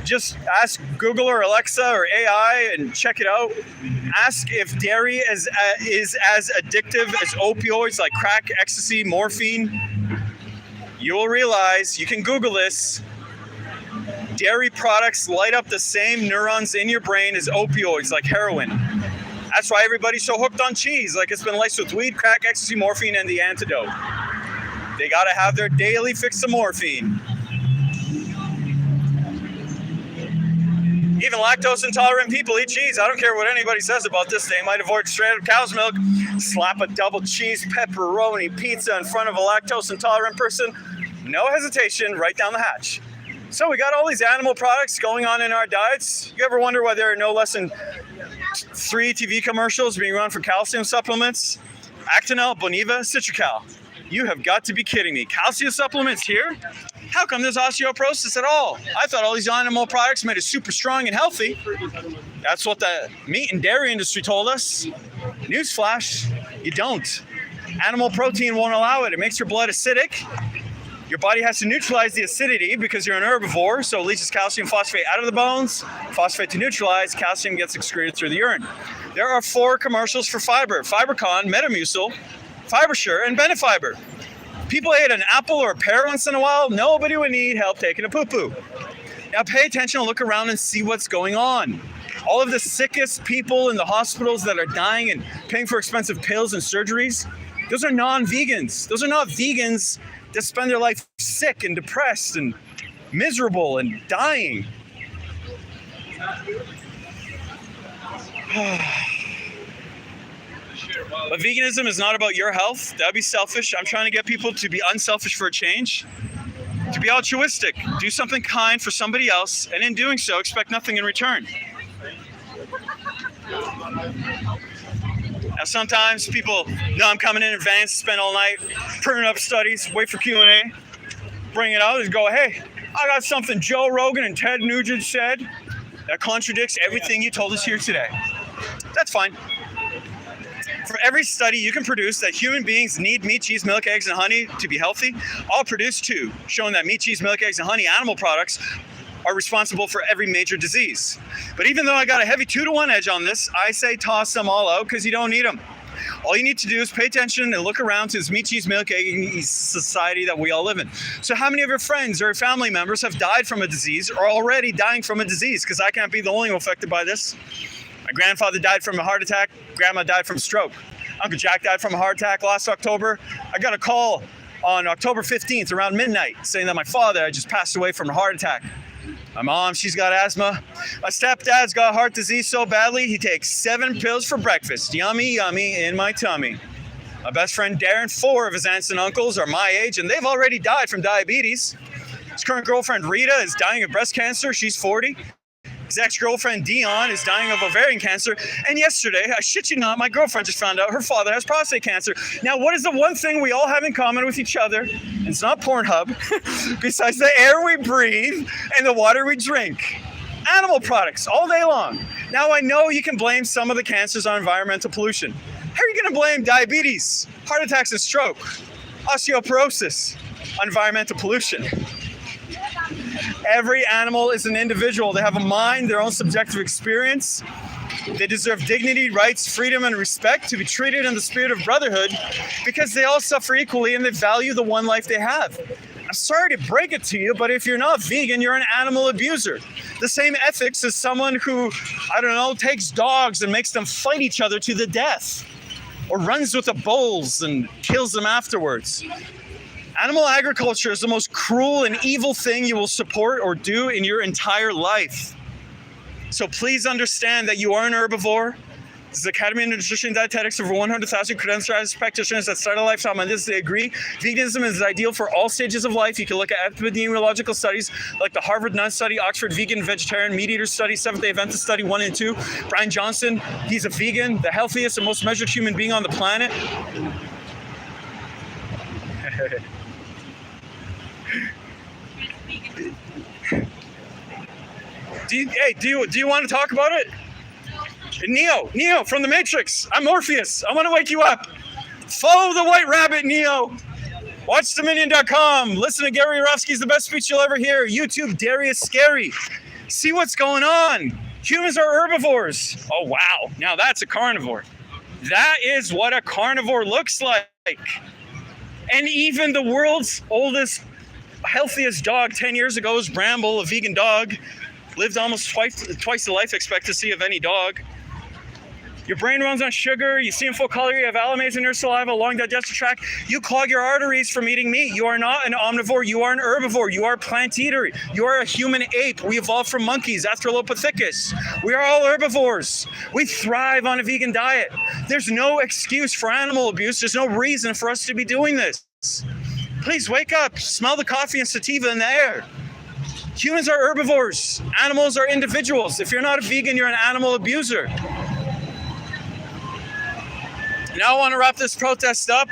just ask Google or Alexa or AI and check it out. Ask if dairy is as addictive as opioids like crack, ecstasy, morphine. You will realize, you can Google this, dairy products light up the same neurons in your brain as opioids like heroin. That's why everybody's so hooked on cheese, like it's been laced with weed, crack, ecstasy, morphine, and the antidote. They gotta have their daily fix of morphine. Even lactose intolerant people eat cheese. I don't care what anybody says about this. They might avoid straight up cow's milk, slap a double cheese pepperoni pizza in front of a lactose intolerant person. No hesitation, right down the hatch. So we got all these animal products going on in our diets. You ever wonder why there are no less than 3 TV commercials being run for calcium supplements? Actonel, Boniva, Citracal. You have got to be kidding me. Calcium supplements here? How come there's osteoporosis at all? I thought all these animal products made us super strong and healthy. That's what the meat and dairy industry told us. Newsflash, you don't. Animal protein won't allow it. It makes your blood acidic. Your body has to neutralize the acidity because you're an herbivore, so it leaches calcium phosphate out of the bones. Phosphate to neutralize, calcium gets excreted through the urine. There are 4 commercials for fiber: FiberCon, Metamucil, FiberSure, and Benefiber. People ate an apple or a pear once in a while, nobody would need help taking a poo-poo. Now pay attention and look around and see what's going on. All of the sickest people in the hospitals that are dying and paying for expensive pills and surgeries, those are non-vegans. Those are not vegans that spend their life sick and depressed and miserable and dying. But veganism is not about your health. That'd be selfish. I'm trying to get people to be unselfish for a change, to be altruistic, do something kind for somebody else, and in doing so, expect nothing in return. Now, sometimes people know I'm coming in advance, spend all night printing up studies, wait for Q&A, bring it out and go, hey, I got something Joe Rogan and Ted Nugent said that contradicts everything you told us here today. That's fine. For every study you can produce that human beings need meat, cheese, milk, eggs, and honey to be healthy, I'll produce 2, showing that meat, cheese, milk, eggs, and honey animal products are responsible for every major disease. But even though I got a heavy 2-to-1 edge on this, I say toss them all out because you don't need them. All you need to do is pay attention and look around to this meat, cheese, milk, egg society that we all live in. So how many of your friends or family members have died from a disease or are already dying from a disease? Because I can't be the only one affected by this. My grandfather died from a heart attack. Grandma died from stroke. Uncle Jack died from a heart attack last October. I got a call on October 15th around midnight saying that my father had just passed away from a heart attack. My mom, she's got asthma. My stepdad's got heart disease so badly, he takes 7 pills for breakfast. Yummy, yummy in my tummy. My best friend Darren, 4 of his aunts and uncles are my age, and they've already died from diabetes. His current girlfriend Rita is dying of breast cancer. She's 40. His ex-girlfriend Dion is dying of ovarian cancer. And yesterday, I shit you not, my girlfriend just found out her father has prostate cancer. Now, what is the one thing we all have in common with each other? And it's not Pornhub, besides the air we breathe and the water we drink. Animal products all day long. Now, I know you can blame some of the cancers on environmental pollution. How are you going to blame diabetes, heart attacks and stroke, osteoporosis on environmental pollution? Every animal is an individual. They have a mind, their own subjective experience. They deserve dignity, rights, freedom, and respect to be treated in the spirit of brotherhood because they all suffer equally and they value the one life they have. I'm sorry to break it to you, but if you're not vegan, you're an animal abuser. The same ethics as someone who, I don't know, takes dogs and makes them fight each other to the death or runs with the bulls and kills them afterwards. Animal agriculture is the most cruel and evil thing you will support or do in your entire life. So please understand that you are an herbivore. This is the Academy of Nutrition and Dietetics, over 100,000 credentialized practitioners that start a lifetime on this. They agree veganism is ideal for all stages of life. You can look at epidemiological studies like the Harvard Nun Study, Oxford Vegan Vegetarian Meat Eater Study, Seventh-day Adventist Study 1 and 2. Brian Johnson, he's a vegan, the healthiest and most measured human being on the planet. Do you want to talk about it? Neo from the Matrix. I'm Morpheus. I want to wake you up. Follow the White Rabbit, Neo. Watch Dominion.com. Listen to Gary Yourofsky's The Best Speech You'll Ever Hear. YouTube, Darius Scary. See what's going on. Humans are herbivores. Oh, wow. Now that's a carnivore. That is what a carnivore looks like. And even the world's oldest, healthiest dog 10 years ago was Bramble, a vegan dog. Lived almost twice the life expectancy of any dog. Your brain runs on sugar, you see in full color, you have alamaze in your saliva, long digestive tract. You clog your arteries from eating meat. You are not an omnivore, you are an herbivore, you are a plant eater, you are a human ape. We evolved from monkeys, Australopithecus. We are all herbivores. We thrive on a vegan diet. There's no excuse for animal abuse. There's no reason for us to be doing this. Please wake up, smell the coffee and sativa in the air. Humans are herbivores. Animals are individuals. If you're not a vegan, you're an animal abuser. Now I want to wrap this protest up,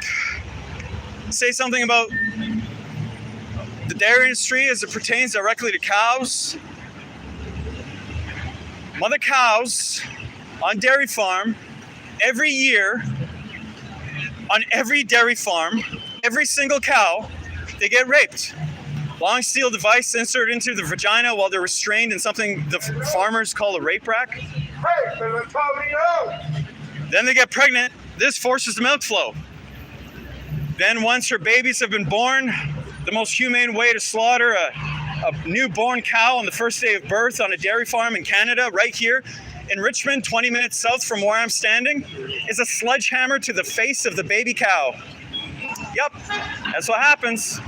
say something about the dairy industry as it pertains directly to cows. Mother cows on dairy farm, every year, on every dairy farm, every single cow, they get raped. Long steel device inserted into the vagina while they're restrained in something the farmers call a rape rack. Then they get pregnant. This forces the milk flow. Then once her babies have been born, the most humane way to slaughter a newborn cow on the first day of birth on a dairy farm in Canada, right here in Richmond, 20 minutes south from where I'm standing, is a sledgehammer to the face of the baby cow. Yep, that's what happens.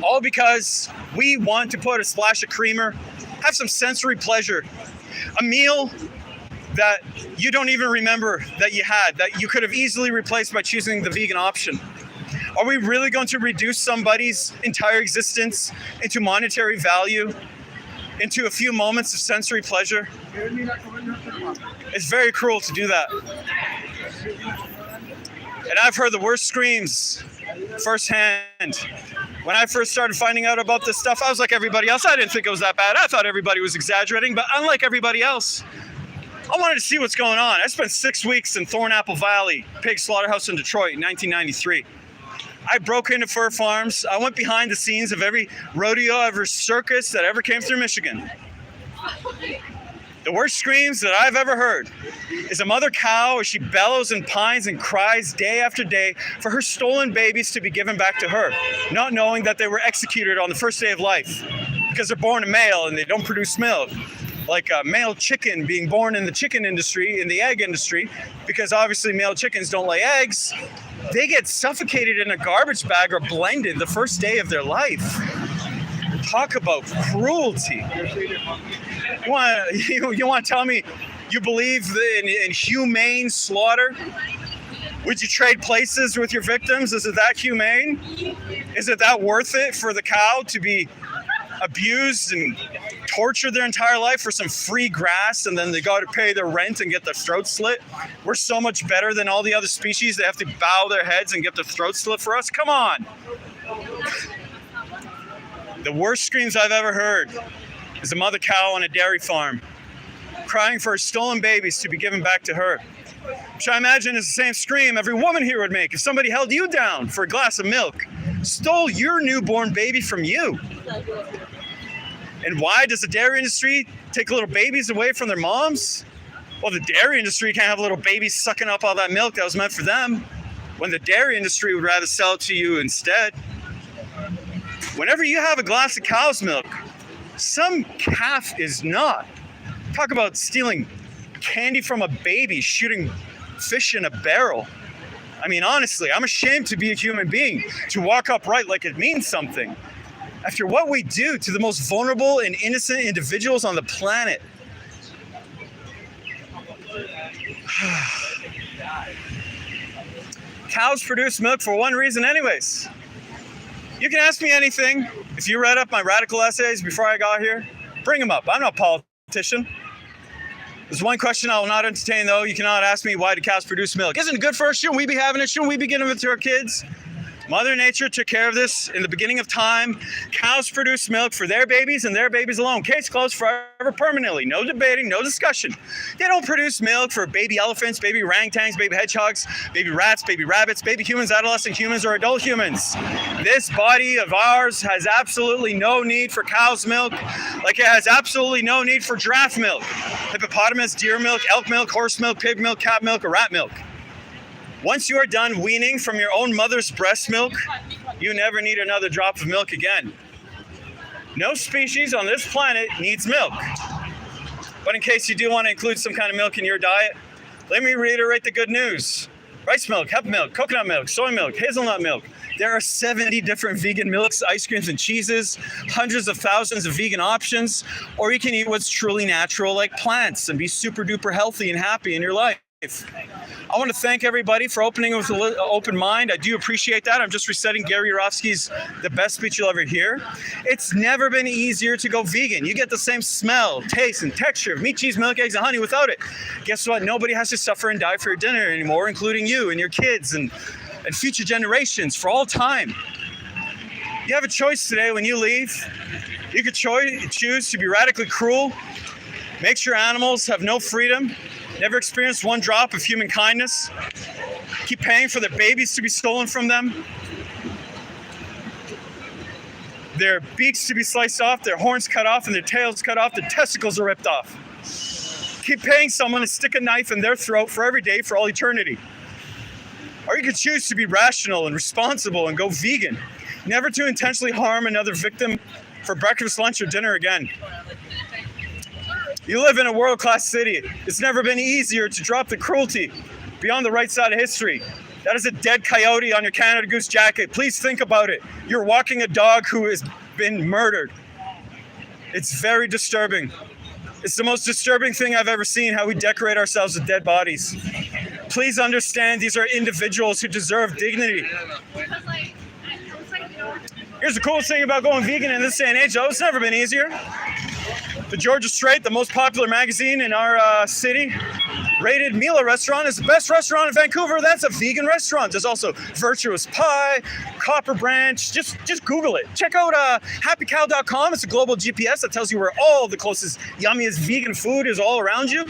All because we want to put a splash of creamer, have some sensory pleasure. A meal that you don't even remember that you had, that you could have easily replaced by choosing the vegan option. Are we really going to reduce somebody's entire existence into monetary value, into a few moments of sensory pleasure? It's very cruel to do that. And I've heard the worst screams firsthand. When I first started finding out about this stuff, I was like everybody else. I didn't think it was that bad. I thought everybody was exaggerating, but unlike everybody else, I wanted to see what's going on. I spent 6 weeks in Thornapple Valley, pig slaughterhouse in Detroit in 1993. I broke into fur farms. I went behind the scenes of every rodeo, every circus that ever came through Michigan. The worst screams that I've ever heard is a mother cow as she bellows and pines and cries day after day for her stolen babies to be given back to her, not knowing that they were executed on the first day of life because they're born a male and they don't produce milk. Like a male chicken being born in the chicken industry, in the egg industry, because obviously male chickens don't lay eggs. They get suffocated in a garbage bag or blended the first day of their life. Talk about cruelty. You want to tell me you believe in humane slaughter? Would you trade places with your victims? Is it that humane? Is it that worth it for the cow to be abused and tortured their entire life for some free grass, and then they got to pay their rent and get their throat slit? We're so much better than all the other species. They have to bow their heads and get their throat slit for us. Come on. The worst screams I've ever heard is a mother cow on a dairy farm crying for her stolen babies to be given back to her, which I imagine is the same scream every woman here would make if somebody held you down for a glass of milk, stole your newborn baby from you. And why does the dairy industry take little babies away from their moms? Well, the dairy industry can't have little babies sucking up all that milk that was meant for them, when the dairy industry would rather sell it to you instead. Whenever you have a glass of cow's milk, some calf is not. Talk about stealing candy from a baby, shooting fish in a barrel. I mean, honestly, I'm ashamed to be a human being, to walk upright like it means something. After what we do to the most vulnerable and innocent individuals on the planet. Cows produce milk for one reason anyways. You can ask me anything. If you read up my radical essays before I got here, bring them up. I'm not a politician. There's one question I will not entertain, though. You cannot ask me, why do cows produce milk? Isn't it good for us? Shouldn't we be having it? Shouldn't we be getting it to our kids? Mother Nature took care of this in the beginning of time. Cows produce milk for their babies and their babies alone. Case closed forever, permanently. No debating, no discussion. They don't produce milk for baby elephants, baby orangutans, baby hedgehogs, baby rats, baby rabbits, baby humans, adolescent humans, or adult humans. This body of ours has absolutely no need for cow's milk, like it has absolutely no need for giraffe milk, hippopotamus, deer milk, elk milk, horse milk, pig milk, cat milk, or rat milk. Once you are done weaning from your own mother's breast milk, you never need another drop of milk again. No species on this planet needs milk. But in case you do want to include some kind of milk in your diet, let me reiterate the good news. Rice milk, hemp milk, coconut milk, soy milk, hazelnut milk. There are 70 different vegan milks, ice creams, and cheeses, hundreds of thousands of vegan options, or you can eat what's truly natural like plants and be super duper healthy and happy in your life. I want to thank everybody for opening with an open mind. I do appreciate that. I'm just reciting Gary Yourofsky's The Best Speech You'll Ever Hear. It's never been easier to go vegan. You get the same smell, taste, and texture of meat, cheese, milk, eggs, and honey without it. Guess what? Nobody has to suffer and die for your dinner anymore, including you and your kids and future generations for all time. You have a choice today when you leave. You could choose to be radically cruel, make sure animals have no freedom, never experienced one drop of human kindness, keep paying for their babies to be stolen from them, their beaks to be sliced off, their horns cut off, and their tails cut off, their testicles are ripped off. Keep paying someone to stick a knife in their throat for every day for all eternity. Or you could choose to be rational and responsible and go vegan, never to intentionally harm another victim for breakfast, lunch, or dinner again. You live in a world-class city. It's never been easier to drop the cruelty beyond the right side of history. That is a dead coyote on your Canada Goose jacket. Please think about it. You're walking a dog who has been murdered. It's very disturbing. It's the most disturbing thing I've ever seen, how we decorate ourselves with dead bodies. Please understand these are individuals who deserve dignity. Here's the coolest thing about going vegan in this day and age, though. It's never been easier. The Georgia Strait, the most popular magazine in our city, rated Mila restaurant as the best restaurant in Vancouver. That's a vegan restaurant. There's also Virtuous Pie, Copper Branch. Just Google it. Check out happycow.com. It's a global GPS that tells you where all the closest, yummiest vegan food is all around you.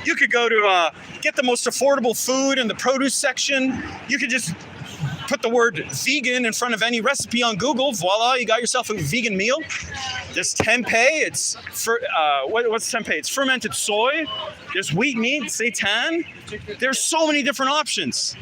You could go to get the most affordable food in the produce section. You could just put the word vegan in front of any recipe on Google. Voila, you got yourself a vegan meal. There's tempeh. What's tempeh? It's fermented soy. There's wheat meat, seitan. There's so many different options.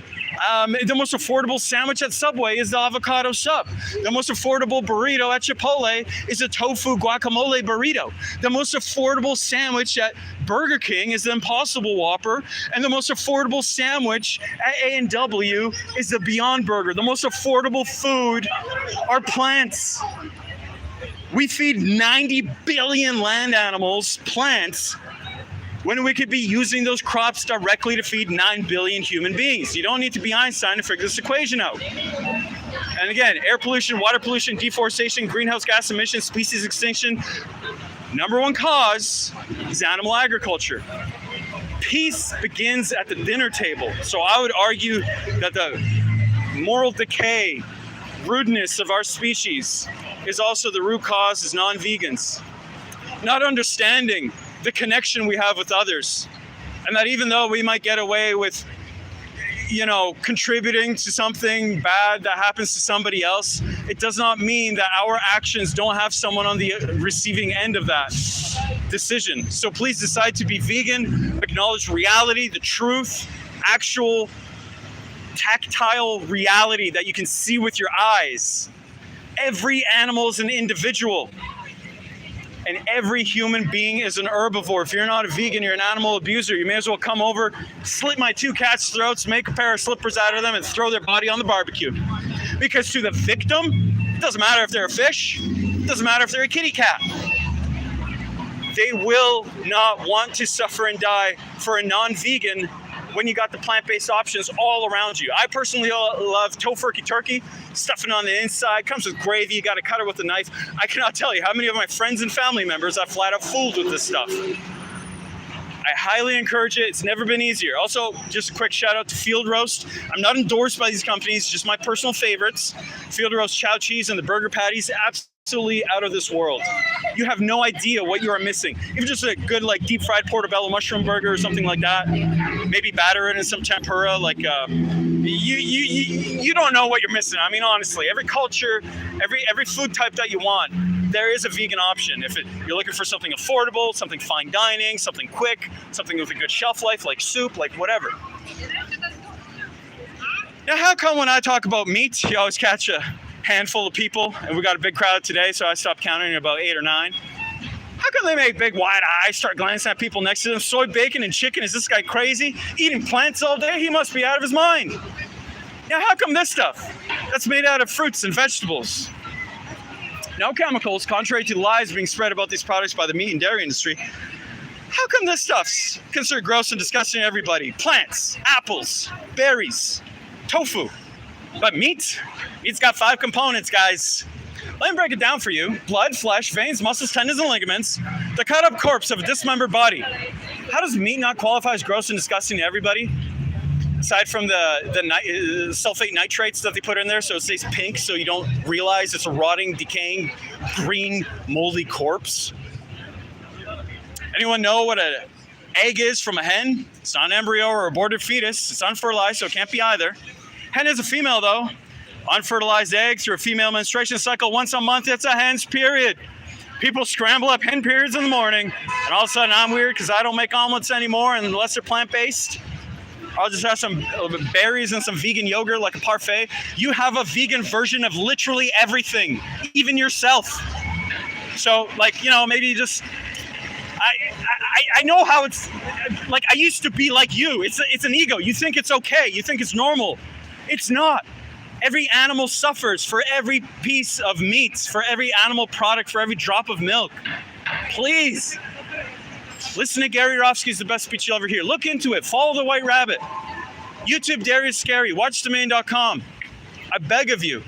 The most affordable sandwich at Subway is the avocado sub. The most affordable burrito at Chipotle is a tofu guacamole burrito. The most affordable sandwich at Burger King is the Impossible Whopper. And the most affordable sandwich at A&W is the Beyond Burger. The most affordable food are plants. We feed 90 billion land animals plants when we could be using those crops directly to feed 9 billion human beings. You don't need to be Einstein to figure this equation out. And again, air pollution, water pollution, deforestation, greenhouse gas emissions, species extinction. Number one cause is animal agriculture. Peace begins at the dinner table. So I would argue that the moral decay, rudeness of our species is also the root cause as non-vegans. Not understanding the connection we have with others, and that even though we might get away with, contributing to something bad that happens to somebody else, it does not mean that our actions don't have someone on the receiving end of that decision. So please decide to be vegan, acknowledge reality, the truth, actual tactile reality that you can see with your eyes. Every animal is an individual. And every human being is an herbivore. If you're not a vegan, you're an animal abuser. You may as well come over, slit my 2 cats' throats, make a pair of slippers out of them, and throw their body on the barbecue. Because to the victim, it doesn't matter if they're a fish, it doesn't matter if they're a kitty cat. They will not want to suffer and die for a non-vegan when you got the plant-based options all around you. I personally love tofurkey turkey, stuffing on the inside, comes with gravy, you gotta cut it with a knife. I cannot tell you how many of my friends and family members I've flat out fooled with this stuff. I highly encourage it. It's never been easier. Also, just a quick shout out to Field Roast. I'm not endorsed by these companies, just my personal favorites. Field Roast chow cheese and the burger patties, absolutely out of this world. You have no idea what you are missing. Even just a good like deep fried portobello mushroom burger or something like that. Maybe batter it in some tempura. Like you don't know what you're missing. I mean, honestly, every culture, every food type that you want, there is a vegan option. If you're looking for something affordable, something fine dining, something quick, something with a good shelf life, like soup, like whatever. Now, how come when I talk about meat, you always catch a handful of people, and we got a big crowd today, so I stopped counting at about 8 or 9. How come they make big wide eyes, start glancing at people next to them? Soy bacon and chicken, is this guy crazy? Eating plants all day? He must be out of his mind. Now, how come this stuff that's made out of fruits and vegetables, no chemicals, contrary to the lies being spread about these products by the meat and dairy industry, how come this stuff's considered gross and disgusting to everybody? Plants, apples, berries, tofu. But meat's got 5 components, guys. Let me break it down for you. Blood, flesh, veins, muscles, tendons, and ligaments. The cut-up corpse of a dismembered body. How does meat not qualify as gross and disgusting to everybody? Aside from the sulfate nitrates that they put in there, so it stays pink, so you don't realize it's a rotting, decaying, green, moldy corpse. Anyone know what an egg is from a hen? It's not an embryo or aborted fetus. It's unfertilized, so it can't be either. Hen is a female, though. Unfertilized eggs through a female menstruation cycle once a month. It's a hen's period. People scramble up hen periods in the morning, and all of a sudden I'm weird because I don't make omelets anymore unless they're plant-based. I'll just have some berries and some vegan yogurt like a parfait. You have a vegan version of literally everything, even yourself. So, like, you know, maybe just... I know how it's... Like, I used to be like you. It's an ego. You think it's okay. You think it's normal. It's not. Every animal suffers for every piece of meat, for every animal product, for every drop of milk. Please. Listen to Gary Yourofsky, the best speech you'll ever hear. Look into it. Follow the White Rabbit. YouTube, Dairy is Scary. WatchDomain.com. I beg of you.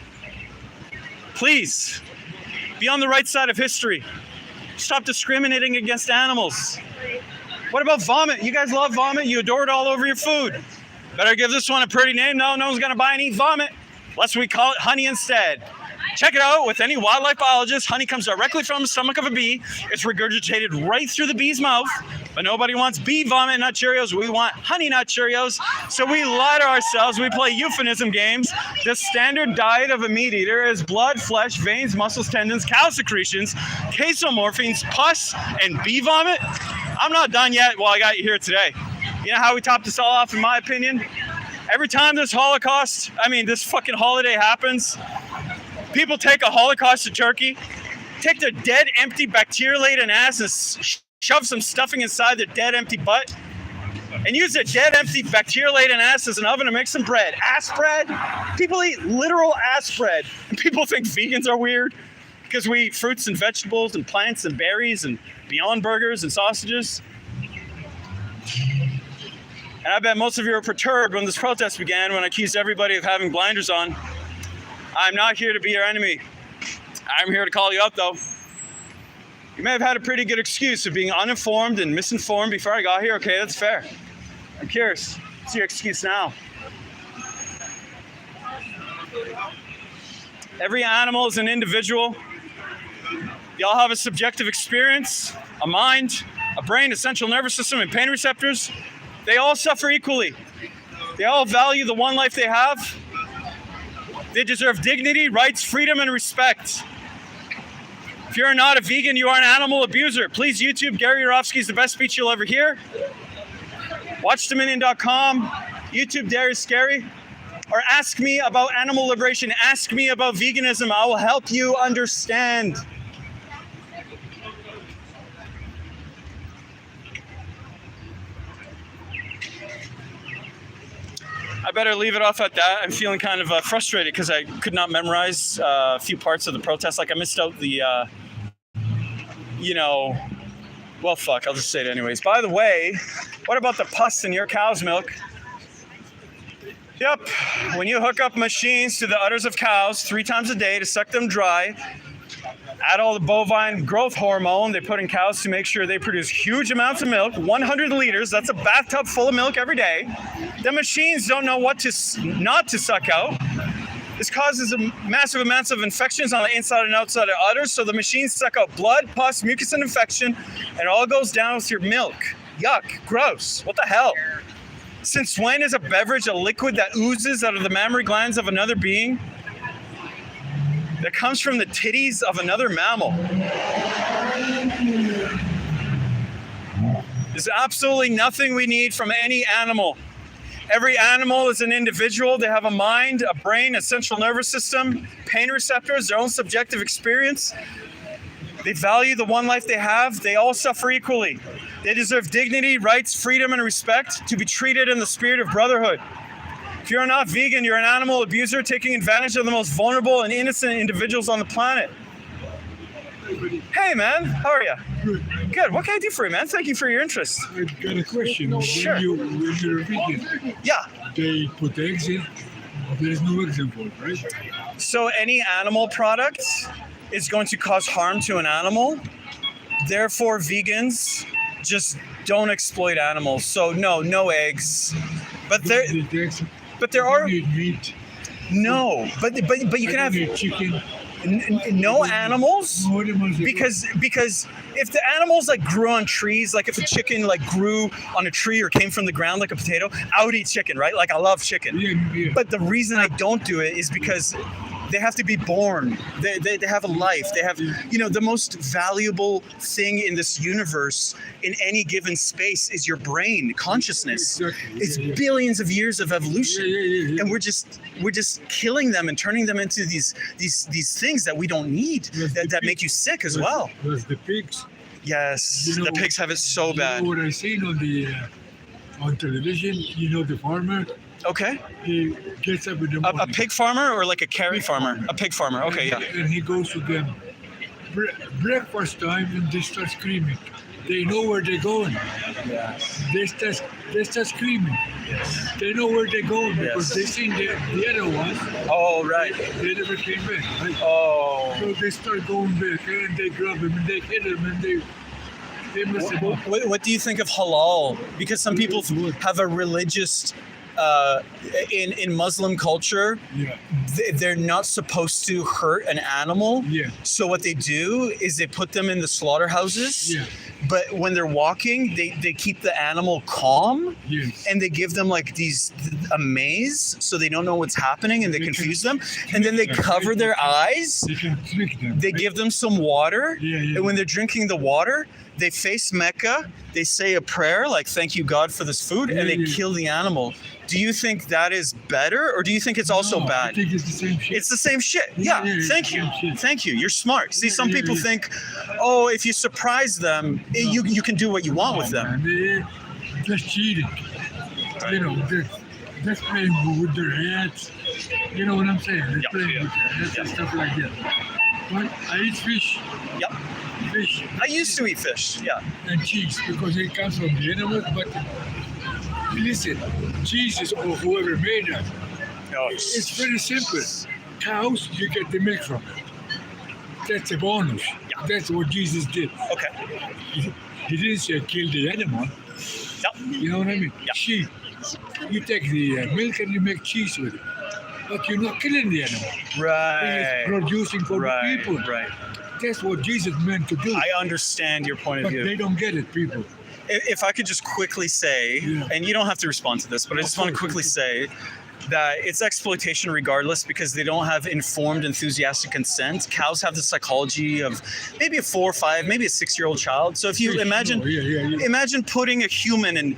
Please. Be on the right side of history. Stop discriminating against animals. What about vomit? You guys love vomit. You adore it all over your food. Better give this one a pretty name. No one's going to buy and eat vomit. Unless we call it honey instead. Check it out with any wildlife biologist. Honey comes directly from the stomach of a bee. It's regurgitated right through the bee's mouth. But nobody wants bee vomit nut Cheerios. We want honey nut Cheerios. So we lie to ourselves. We play euphemism games. The standard diet of a meat eater is blood, flesh, veins, muscles, tendons, cow secretions, casomorphines, pus, and bee vomit. I'm not done yet while I got you here today. You know how we top this all off, in my opinion? Every time this fucking holiday happens, people take a Holocaust of turkey, take their dead, empty, bacteria-laden ass and shove some stuffing inside their dead, empty butt, and use their dead, empty, bacteria-laden ass as an oven to make some bread. Ass bread? People eat literal ass bread. And people think vegans are weird because we eat fruits and vegetables and plants and berries and Beyond Burgers and sausages. And I bet most of you were perturbed when this protest began, when I accused everybody of having blinders on. I'm not here to be your enemy. I'm here to call you out, though. You may have had a pretty good excuse of being uninformed and misinformed before I got here. Okay, that's fair. I'm curious. What's your excuse now? Every animal is an individual. They all have a subjective experience, a mind, a brain, a central nervous system, and pain receptors. They all suffer equally. They all value the one life they have. They deserve dignity, rights, freedom, and respect. If you're not a vegan, you are an animal abuser. Please YouTube Gary Yourofsky, the best speech you'll ever hear. WatchDomain.com, YouTube Dairy is Scary. Or ask me about animal liberation. Ask me about veganism. I will help you understand. I better leave it off at that. I'm feeling kind of frustrated because I could not memorize a few parts of the protest. Like I missed out the, well, fuck, I'll just say it anyways. By the way, what about the pus in your cow's milk? Yep, when you hook up machines to the udders of cows 3 times a day to suck them dry, add all the bovine growth hormone they put in cows to make sure they produce huge amounts of milk, 100 liters. That's a bathtub full of milk every day. The machines don't know what to not to suck out. This causes massive amounts of infections on the inside and outside of udders. So the machines suck out blood, pus, mucus, and infection, and it all goes down with your milk. Yuck, gross. What the hell? Since when is a beverage a liquid that oozes out of the mammary glands of another being? That comes from the titties of another mammal. There's absolutely nothing we need from any animal. Every animal is an individual. They have a mind, a brain, a central nervous system, pain receptors, their own subjective experience. They value the one life they have. They all suffer equally. They deserve dignity, rights, freedom, and respect to be treated in the spirit of brotherhood. If you're not vegan, you're an animal abuser taking advantage of the most vulnerable and innocent individuals on the planet. Hey, man. How are you? Good. Good. What can I do for you, man? Thank you for your interest. I've got a question. Sure. When you're a vegan, Yeah. they put eggs in. There's no eggs involved, right? So any animal product is going to cause harm to an animal. Therefore, vegans just don't exploit animals. So no eggs. But there are You need meat. no. But you can have Need chicken. no animals. No animals. Because if the animals like grew on trees, like if a chicken like grew on a tree or came from the ground like a potato, I would eat chicken, right? Like I love chicken. Yeah. But the reason I don't do it is because they have to be born. They have a life. They have, the most valuable thing in this universe in any given space is your brain, consciousness. Exactly. It's billions of years of evolution. Yeah. And we're just killing them and turning them into these things that we don't need, that make you sick as well. There's the pigs. Yes, You know- the pigs have it so You bad. know what I seen on television? The farmer. Okay, He gets up in the a morning. pig farmer or like a carry farmer? A pig farmer. Okay, yeah. And he goes to them. Breakfast time, and they start screaming. They know where they're going. They start screaming. They know where they're going because Yes. they seen the other ones. Oh right. They never came back. Right? Oh. So they start going back and they grab him and they hit him and they mess him up. What do you think of halal? Because some people have a religious, in Muslim culture, Yeah. they're not supposed to hurt an animal. Yeah. So what they do is they put them in the slaughterhouses. Yeah. But when they're walking, they keep the animal calm. Yes. And they give them like a maze so they don't know what's happening and they confuse them. And then they cover their eyes. They can trick them. They give them some water. Yeah. And when they're drinking the water, they face Mecca. They say a prayer like, thank you, God, for this food. And they Yeah. kill the animal. Do you think that is better or do you think it's also No, I bad? think it's the same shit. It's the same shit. Yeah, Yeah, thank you. same shit. Thank you. You're smart. See, some Yeah, people yeah. think, oh, if you surprise them, you can do what you want with them. Man, they just cheating. They're playing with their heads. You know what I'm saying? They're playing with their heads and stuff like that. But I eat fish. Yep. Fish. I used to eat fish. Yeah. And cheese because it comes from the animals. But listen, Jesus or whoever made that, it's very simple. Cows, you get the milk from it. That's a bonus. Yeah. That's what Jesus did. Okay. He didn't say kill the animal. Yep. You know what I mean? Yeah. Sheep. You take the milk and you make cheese with it. But you're not killing the animal. Right. It's producing for the people. Right. That's what Jesus meant to do. I understand your point of But view. they don't get it, people. If I could just quickly say, Yeah. and you don't have to respond to this, but I just want to quickly say that it's exploitation regardless because they don't have informed, enthusiastic consent. Cows have the psychology of maybe a 4 or 5, maybe a 6-year-old child. So if you imagine, Yeah. imagine putting a human and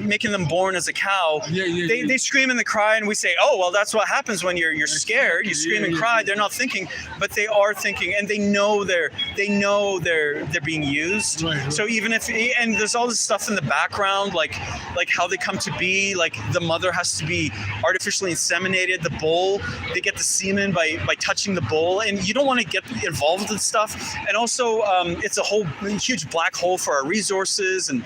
making them born as a cow. Yeah. They scream and they cry, and we say, oh, well, that's what happens when you're scared. You scream and Yeah. cry. They're not thinking, but they are thinking, and they know they're being used. Right. So even if, and there's all this stuff in the background, like how they come to be, like the mother has to be artificially inseminated, the bull, they get the semen by touching the bull, and you don't want to get involved in stuff. And also, it's a whole huge black hole for our resources, and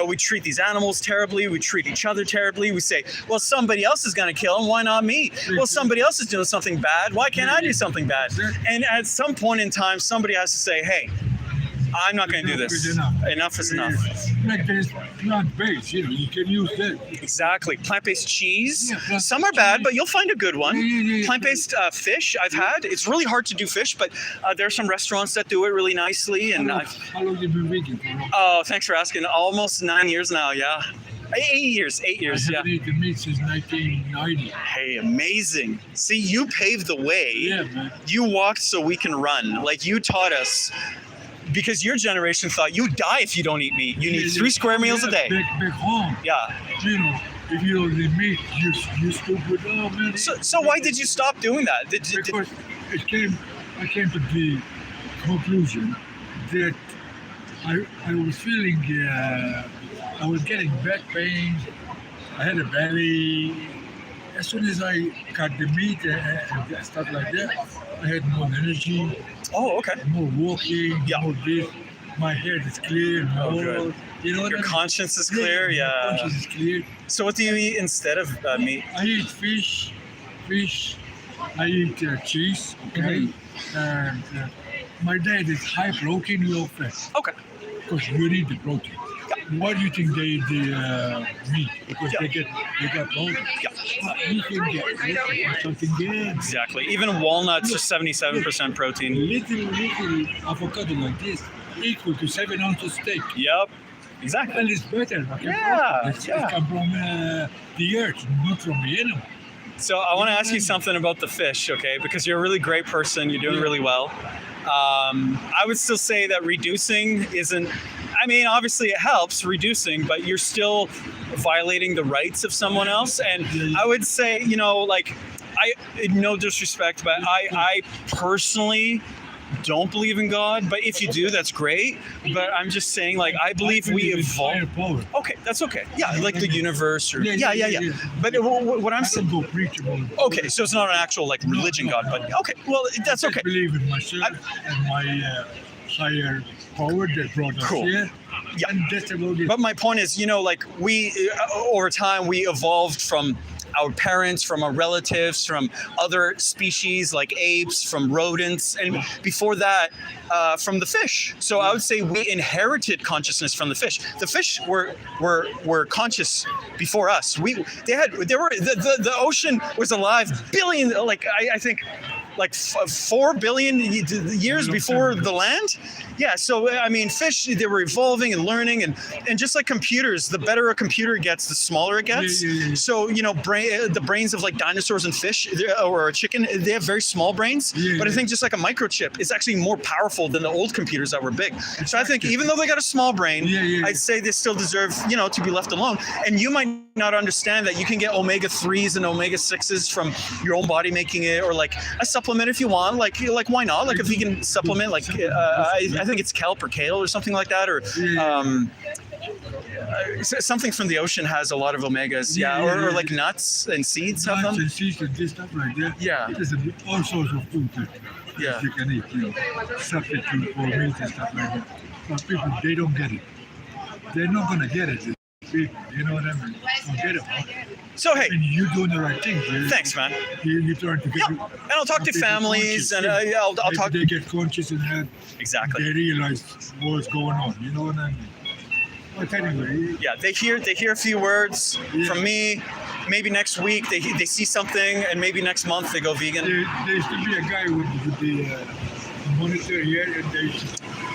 We treat these animals terribly. We treat each other terribly. We say, well, somebody else is going to kill them. Why not me? Well, somebody else is doing something bad. Why can't I do something bad? And at some point in time, somebody has to say, hey, I'm not going to do this. Enough is enough. Like there's plant-based, you can use that. Exactly. Plant-based cheese. Yeah, Some are bad, but you'll find a good one. Yeah. Plant-based fish I've had. It's really hard to do fish, but there are some restaurants that do it really nicely. And How long have you been vegan for? oh, thanks for asking. Almost 9 years now, yeah. 8 years, I yeah. haven't eaten meat since 1990. Hey, amazing. See, you paved the way. Yeah, man. You walked so we can run. Like, you taught us, because your generation thought you die if you don't eat meat. You need 3 square meals a day. Back home. Yeah. If you don't eat meat, you stupid. Oh, man. So why did you stop doing that? Because I came to the conclusion that I was feeling, I was getting back pain. I had a belly. As soon as I cut the meat and stuff like that, I had more energy, Oh, okay. more walking, Yeah. more this. My head is clear. Oh, more, good. You know what Your I mean? conscience is clear, My yeah. conscience is clear. So what do you eat instead of meat? I eat fish. I eat cheese. Okay. And my diet is high protein, low fat. Okay. Because you need the protein. Why do you think they eat the meat? Because they get protein. Yeah. But you can get something good. Exactly. Even walnuts are 77% protein. Little avocado like this equal to 7 ounces steak. Yep. Exactly. And it's better. Yeah, It yeah. comes from the earth, not from the animal. So I want to ask you something about the fish, okay? Because you're a really great person. You're doing really well. I would still say that reducing isn't, I mean, obviously it helps reducing, but you're still violating the rights of someone else. And I would say, no disrespect, but I personally don't believe in God, but if you do, that's great. But I'm just saying, like, I believe we higher evolve. power. Okay, that's okay. Yeah, like the universe or Yeah. But what I'm I saying. don't go preach about it. Okay, so it's not an actual like religion God, but okay, well that's I okay. believe in myself and my higher power that brought us Cool. here. Yeah. And that's about it. But my point is, like we over time we evolved from our parents, from our relatives, from other species like apes, from rodents, and before that, from the fish. So I would say we inherited consciousness from the fish. The fish were conscious before us. The ocean was alive billion, like I think, like 4 billion years before the land. Yeah, so I mean, fish, they were evolving and learning, and just like computers, the better a computer gets, the smaller it gets. Yeah. So the brains of like dinosaurs and fish or a chicken, they have very small brains. Yeah, but I yeah. think just like a microchip is actually more powerful than the old computers that were big. So I think even though they got a small brain, Yeah. I'd say they still deserve, to be left alone. And you might not understand that you can get omega-3s and omega-6s from your own body making it, or like a supplement if you want, like why not? Like a vegan supplement, like I think it's kelp or kale or something like that, or something from the ocean has a lot of omegas, or like nuts and seeds have Nuts them. and seeds and this stuff like that. Yeah. There's all sorts of food that Yeah. you can eat, substitute for meat and stuff like that. But people, they don't get it. They're not gonna get it. People, you know what I mean? Forget about it. So hey, And you're doing the right thing. thanks, man. You're trying to get. Yeah, and I'll talk to people families, conscious, and yeah. I'll Maybe talk. They get conscious and have. Exactly. They realize what's going on. You know what I mean? But anyway. Yeah, they hear a few words Yeah. from me. Maybe next week they see something, and maybe next month they go vegan. There used to be a guy with the monitor here, and they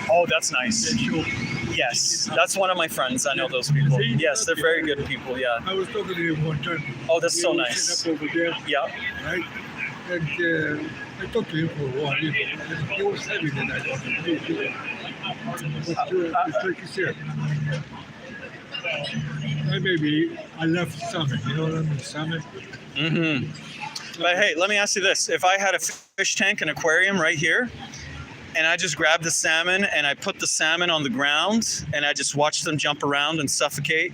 Oh, that's nice. show. Yes, that's one of my friends. I know those people. Yes, they're very good people. Yeah. I was talking to him one time. Oh, that's so He was nice. set up over there, Yeah. right? And I talked to him for a while. And he was having that I wanted to do. But it's like you said. I love salmon. You know what I mean? Salmon. Mm-hmm. But hey, let me ask you this: if I had a fish tank and aquarium right here, and I just grabbed the salmon and I put the salmon on the ground and I just watched them jump around and suffocate,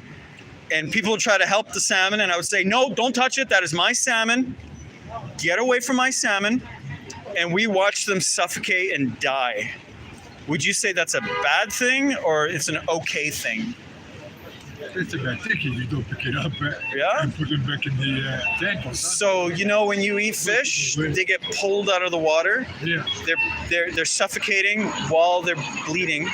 and people would try to help the salmon, and I would say, no, don't touch it. That is my salmon. Get away from my salmon. And we watch them suffocate and die. Would you say that's a bad thing or it's an okay thing? It's a bad thing if you don't pick it up Yeah? and put it back in the tank or something. So, you know, when you eat fish, they get pulled out of the water. Yeah. They're suffocating while they're bleeding.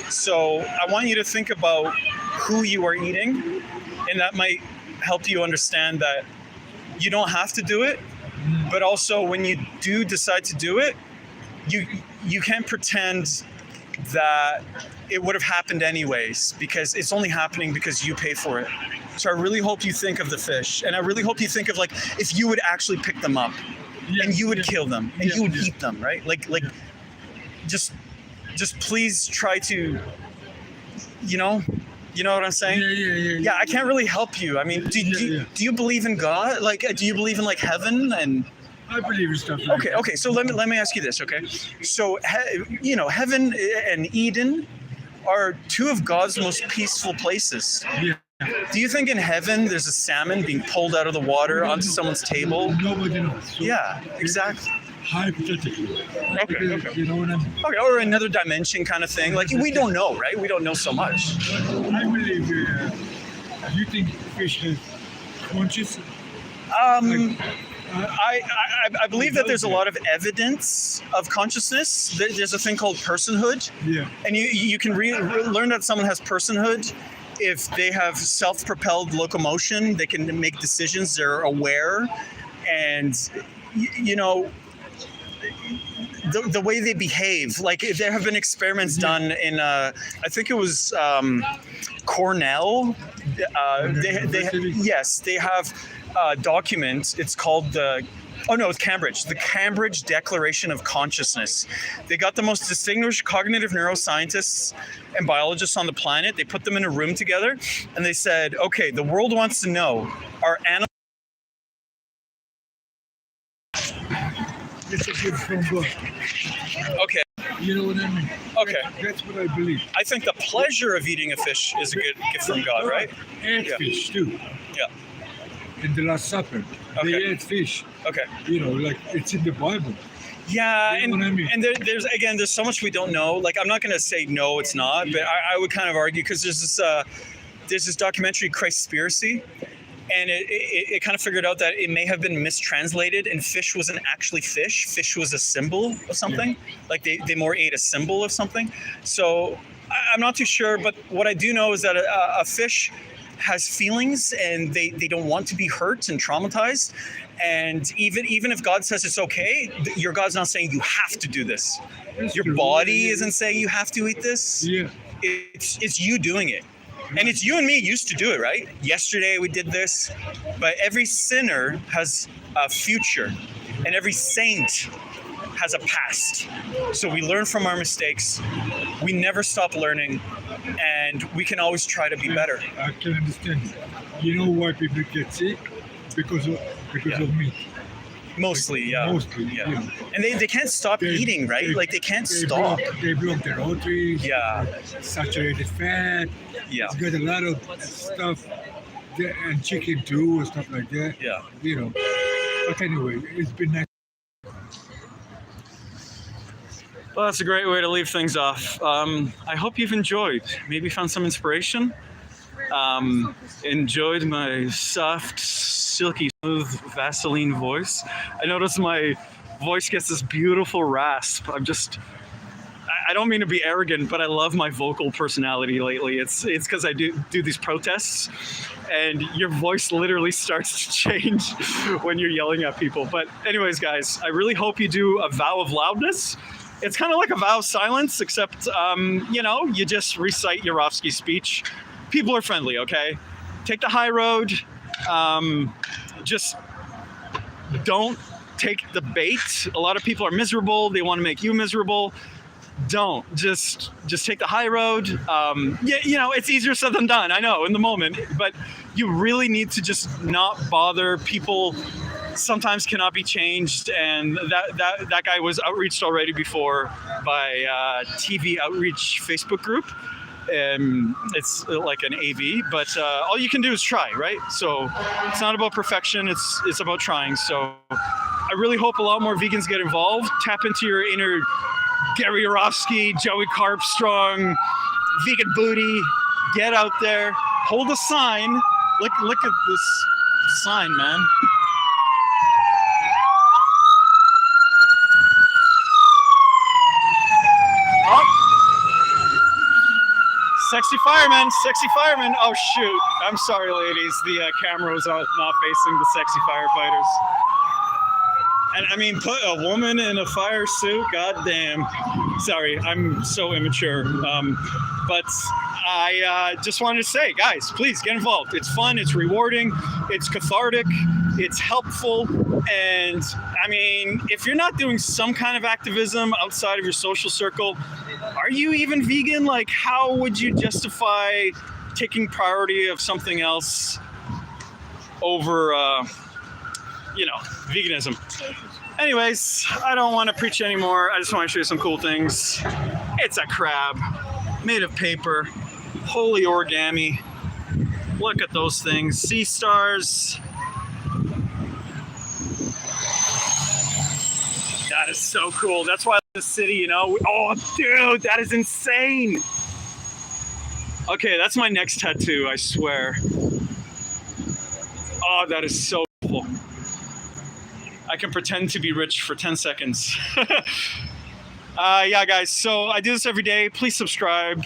So I want you to think about who you are eating, and that might help you understand that you don't have to do it, but also when you do decide to do it, you can't pretend that it would have happened anyways, because it's only happening because you pay for it. So I really hope you think of the fish, and I really hope you think of like if you would actually pick them up and you would kill them and you would eat them, right? Like just please try to, you know what I'm saying? Yeah, I can't really help you. I mean, do you believe in God? Like, do you believe in like heaven and? I believe in stuff like that. Okay. So let me ask you this, okay? So, heaven and Eden are two of God's most peaceful places. Yeah. Do you think in heaven there's a salmon being pulled out of the water onto someone's table? Nobody knows. So Yeah, exactly. hypothetically. Okay. You know what I mean? Okay, or another dimension kind of thing. Like we don't know, right? We don't know so much. I believe, do you think fish has conscious? I believe that there's a lot of evidence of consciousness. There's a thing called personhood. Yeah. And you can learn that someone has personhood if they have self-propelled locomotion. They can make decisions. They're aware, and the way they behave. Like there have been experiments done in I think it was Cornell. They have a document. It's called it's Cambridge. The Cambridge Declaration of Consciousness. They got the most distinguished cognitive neuroscientists and biologists on the planet. They put them in a room together, and they said, okay, the world wants to know, are animals... It's a gift from God. Okay. You know what I mean? Okay. That's what I believe. I think the pleasure of eating a fish is a good gift from God, right? And fish too. Yeah. In the Last Supper, they ate fish. Okay. Like it's in the Bible. Yeah, You know what I mean? and there's so much we don't know. Like I'm not going to say no, it's not, but I would kind of argue because there's this documentary, Christspiracy, and it kind of figured out that it may have been mistranslated, and fish wasn't actually fish. Fish was a symbol of something. Like they more ate a symbol of something. So I'm not too sure, but what I do know is that a fish has feelings, and they don't want to be hurt and traumatized. And even if God says it's okay, your God's not saying you have to do this. Your body isn't saying you have to eat this. Yeah. It's you doing it. And it's you and me used to do it, right? Yesterday we did this. But every sinner has a future, and every saint has a past. So we learn from our mistakes. We never stop learning, and we can always try to be better. I can understand. You know why people get sick? Because of meat. Mostly, yeah. Mostly, yeah. And they can't stop eating, right? Like they can't stop. They block their arteries. Yeah. Saturated fat. Yeah. It's got a lot of stuff, and chicken too, and stuff like that. Yeah. But anyway, it's been nice. Well, that's a great way to leave things off. I hope you've enjoyed. Maybe found some inspiration. Enjoyed my soft, silky, smooth Vaseline voice. I noticed my voice gets this beautiful rasp. I don't mean to be arrogant, but I love my vocal personality lately. It's because I do these protests, and your voice literally starts to change when you're yelling at people. But anyways, guys, I really hope you do a vow of loudness. It's kind of like a vow of silence, except, you just recite Yourofsky's speech. People are friendly, okay? Take the high road. Just don't take the bait. A lot of people are miserable. They want to make you miserable. Don't. Just take the high road. It's easier said than done, I know, in the moment. But you really need to just not bother. People sometimes cannot be changed, and that guy was outreached already before by TV outreach Facebook group. It's like an AV, but all you can do is try, right? So it's not about perfection, it's about trying. So I really hope a lot more vegans get involved. Tap into your inner Gary Yourofsky, Joey Carpstrong, vegan booty. Get out there, hold a sign. Look at this sign, man. Oh. Sexy fireman. Oh shoot. I'm sorry, ladies. The camera was not facing the sexy firefighters. And I mean, put a woman in a fire suit, goddamn. Sorry, I'm so immature. But I just wanted to say, guys, please get involved. It's fun, it's rewarding, it's cathartic, it's helpful. And I mean, if you're not doing some kind of activism outside of your social circle, are you even vegan? Like, how would you justify taking priority of something else over, veganism? Anyways, I don't want to preach anymore. I just want to show you some cool things. It's a crab made of paper. Holy origami. Look at those things. Sea stars. That is so cool. That's why the city, Oh, dude, that is insane. Okay, that's my next tattoo, I swear. Oh, that is so cool. I can pretend to be rich for 10 seconds. Yeah, guys, so I do this every day. Please subscribe.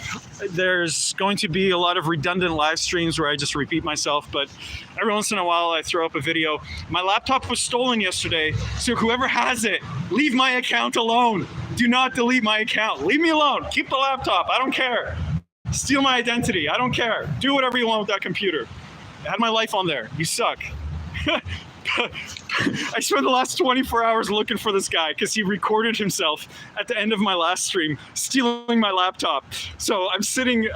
There's going to be a lot of redundant live streams where I just repeat myself, but every once in a while I throw up a video. My laptop was stolen yesterday, so whoever has it, leave my account alone. Do not delete my account. Leave me alone. Keep the laptop. I don't care. Steal my identity. I don't care. Do whatever you want with that computer. I had my life on there. You suck. I spent the last 24 hours looking for this guy because he recorded himself at the end of my last stream stealing my laptop. So I'm sitting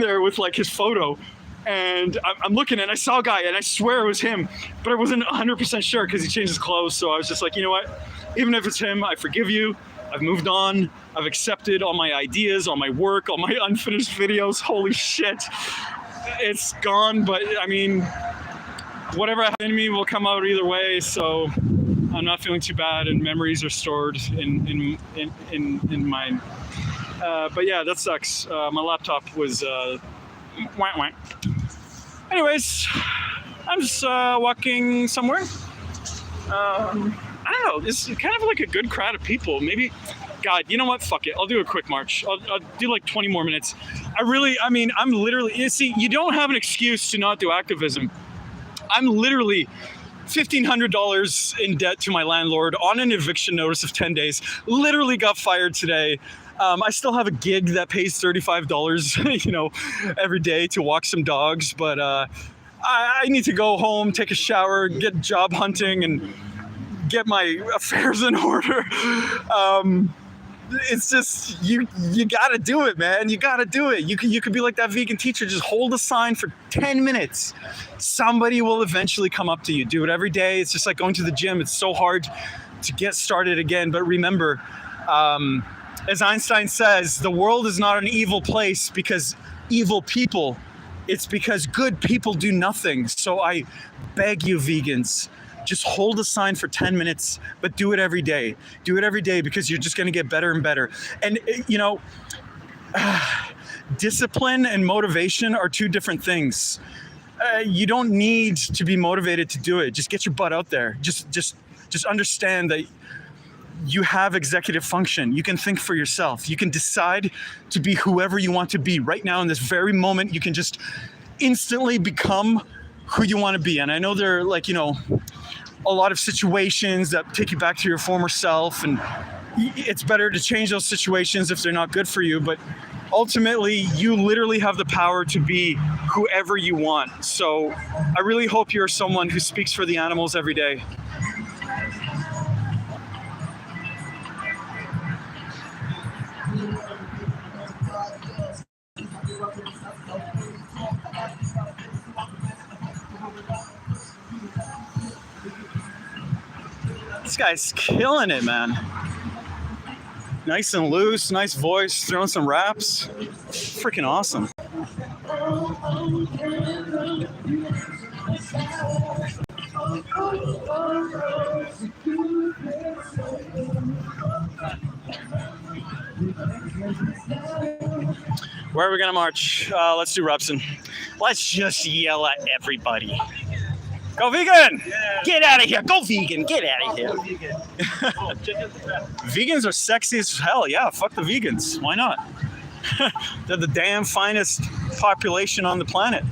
there with like his photo, and I'm looking, and I saw a guy, and I swear it was him, but I wasn't 100% sure because he changed his clothes. So I was just like, you know what? Even if it's him, I forgive you. I've moved on. I've accepted all my ideas, all my work, all my unfinished videos. Holy shit. It's gone, but I mean, whatever happened to me will come out either way, so I'm not feeling too bad, and memories are stored in mine. But yeah, that sucks. My laptop was Anyways, I'm just walking somewhere. I don't know. It's kind of like a good crowd of people. Maybe, God, you know what? Fuck it. I'll do a quick march. I'll do like 20 more minutes. I'm literally, you don't have an excuse to not do activism. I'm literally $1,500 in debt to my landlord on an eviction notice of 10 days. Literally got fired today. I still have a gig that pays $35, every day to walk some dogs. But I need to go home, take a shower, get job hunting, and get my affairs in order. It's just, you gotta do it, man. You gotta do it. You could be like that vegan teacher. Just hold a sign for 10 minutes. Somebody will eventually come up to you. Do it every day. It's just like going to the gym. It's so hard to get started again. But remember, as Einstein says, the world is not an evil place because evil people. It's because good people do nothing. So I beg you, vegans, just hold a sign for 10 minutes, but do it every day. Do it every day because you're just going to get better and better. And, discipline and motivation are two different things. You don't need to be motivated to do it. Just get your butt out there. Just understand that you have executive function. You can think for yourself. You can decide to be whoever you want to be. Right now, in this very moment, you can just instantly become who you want to be. And I know there are a lot of situations that take you back to your former self, and it's better to change those situations if they're not good for you. But ultimately, you literally have the power to be whoever you want. So I really hope you're someone who speaks for the animals every day. This guy's killing it, man. Nice and loose, nice voice, throwing some raps. Freaking awesome. Where are we gonna march? Let's do Robson. Let's just yell at everybody. Go vegan! Get out of here! Go vegan! Get out of here! Vegans are sexy as hell. Yeah, fuck the vegans. Why not? They're the damn finest population on the planet.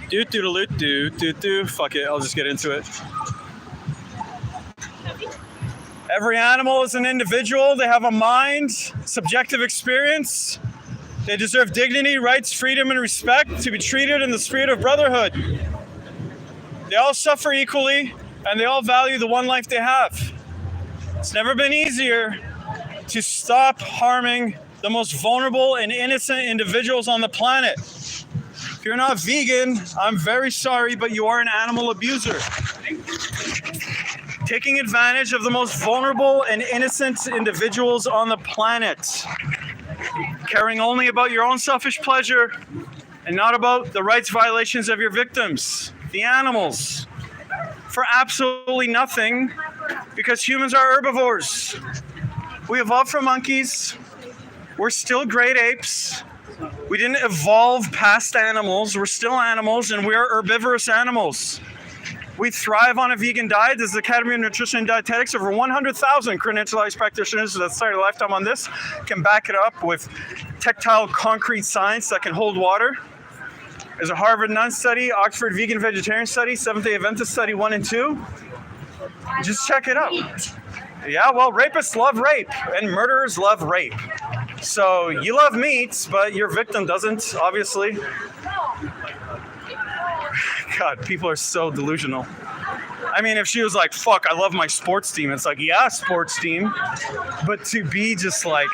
Do. Fuck it, I'll just get into it. Every animal is an individual. They have a mind, subjective experience. They deserve dignity, rights, freedom, and respect to be treated in the spirit of brotherhood. They all suffer equally, and they all value the one life they have. It's never been easier to stop harming the most vulnerable and innocent individuals on the planet. If you're not vegan, I'm very sorry, but you are an animal abuser. Taking advantage of the most vulnerable and innocent individuals on the planet. Caring only about your own selfish pleasure and not about the rights violations of your victims, the animals, for absolutely nothing, because humans are herbivores. We evolved from monkeys. We're still great apes. We didn't evolve past animals. We're still animals, and we are herbivorous animals. We thrive on a vegan diet. This is the Academy of Nutrition and Dietetics. Over 100,000 credentialized practitioners that started a lifetime on this can back it up with tactile concrete science that can hold water. There's a Harvard Nun study, Oxford Vegan Vegetarian study, Seventh-day Adventist study 1 and 2. Just check it out. Yeah, well, rapists love rape, and murderers love rape. So you love meat, but your victim doesn't, obviously. God, people are so delusional. I mean, if she was like, fuck, I love my sports team, it's like, yeah, sports team. But to be just like,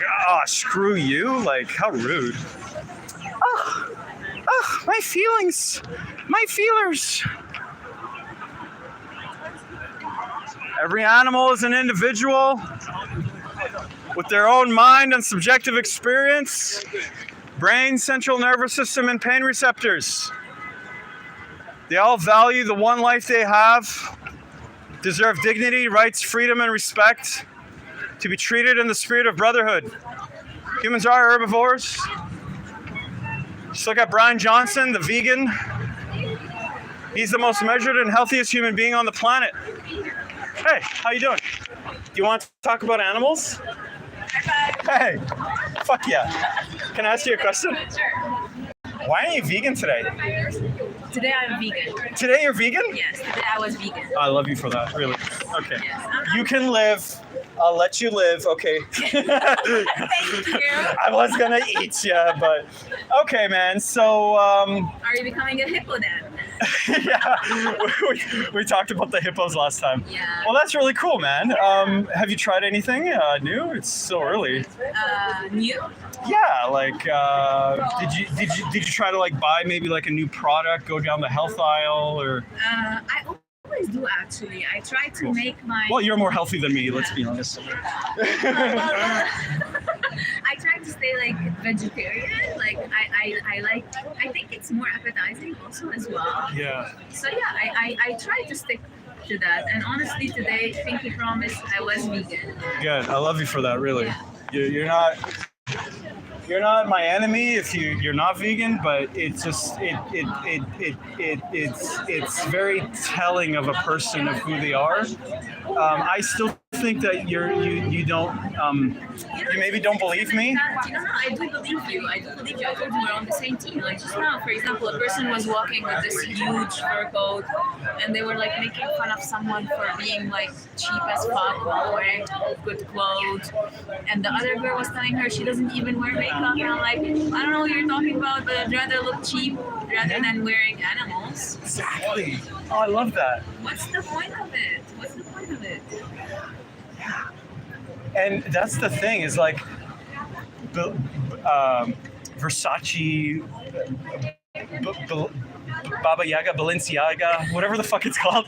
screw you, like, how rude. My feelings, my feelers. Every animal is an individual with their own mind and subjective experience, brain, central nervous system, and pain receptors. They all value the one life they have, deserve dignity, rights, freedom, and respect to be treated in the spirit of brotherhood. Humans are herbivores. Just look at Brian Johnson, the vegan. He's the most measured and healthiest human being on the planet. Hey, how you doing? Do you want to talk about animals? Hey, fuck yeah. Can I ask you a question? Why are you vegan today? Today I'm vegan. Today you're vegan? Yes, today I was vegan. I love you for that, really. Okay. Yes. You can live. I'll let you live, okay. Thank you. I was gonna eat you, but okay, man. So, Are you becoming a hippo then? yeah, we talked about the hippos last time. Yeah. Well, that's really cool, man. Have you tried anything new? It's still early. New? Yeah, like, did you try to like buy maybe like a new product, go down the health aisle, or? I always do actually. I try to make my. Well, you're more healthy than me. Let's be honest. I try to stay like vegetarian. Like I think it's more appetizing also as well. Yeah. So yeah, I try to stick to that. And honestly, today, Pinky promised I was vegan. Good. I love you for that. Really. Yeah. You're not my enemy if you're not vegan, but it's just it's very telling of a person of who they are. I still think that you don't you maybe don't believe me. You know, I do believe you. I told you we're on the same team. Like just now, for example, a person was walking with this huge fur coat, and they were like making fun of someone for being like cheap as fuck while wearing good clothes. And the other girl was telling her she doesn't even wear makeup. And I'm like, I don't know what you're talking about, but I'd rather look cheap rather than wearing animals. Exactly. Oh, I love that. What's the point of it? Yeah. And that's the thing is like, Versace Baba Yaga, Balenciaga, whatever the fuck it's called.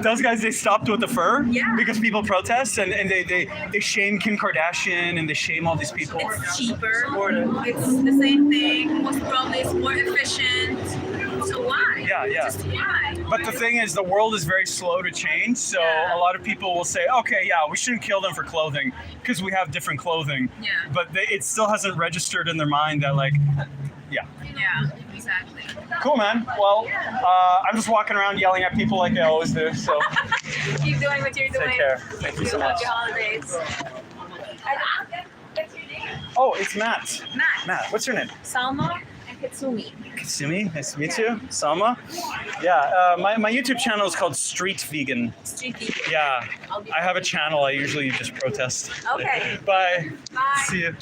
Those guys, they stopped with the fur because people protest and they shame Kim Kardashian and they shame all these people. It's cheaper. It's the same thing. Most probably it's more efficient. So why? Yeah. Just why? But the thing is, the world is very slow to change. So a lot of people will say, okay, yeah, we shouldn't kill them for clothing because we have different clothing. Yeah. But it still hasn't registered in their mind that, like, Yeah, exactly. cool, man. Well, I'm just walking around yelling at people like I always do. So Keep doing what you're doing. take care. Thank you so much. Happy holidays. Oh, it's Matt. Matt, What's your name? Salma and Katsumi. Katsumi, nice to meet you. Salma. Yeah, my YouTube channel is called Street Vegan. Street vegan. Yeah, I'll be I have a channel. I usually just protest. Okay. Bye. Bye. See you.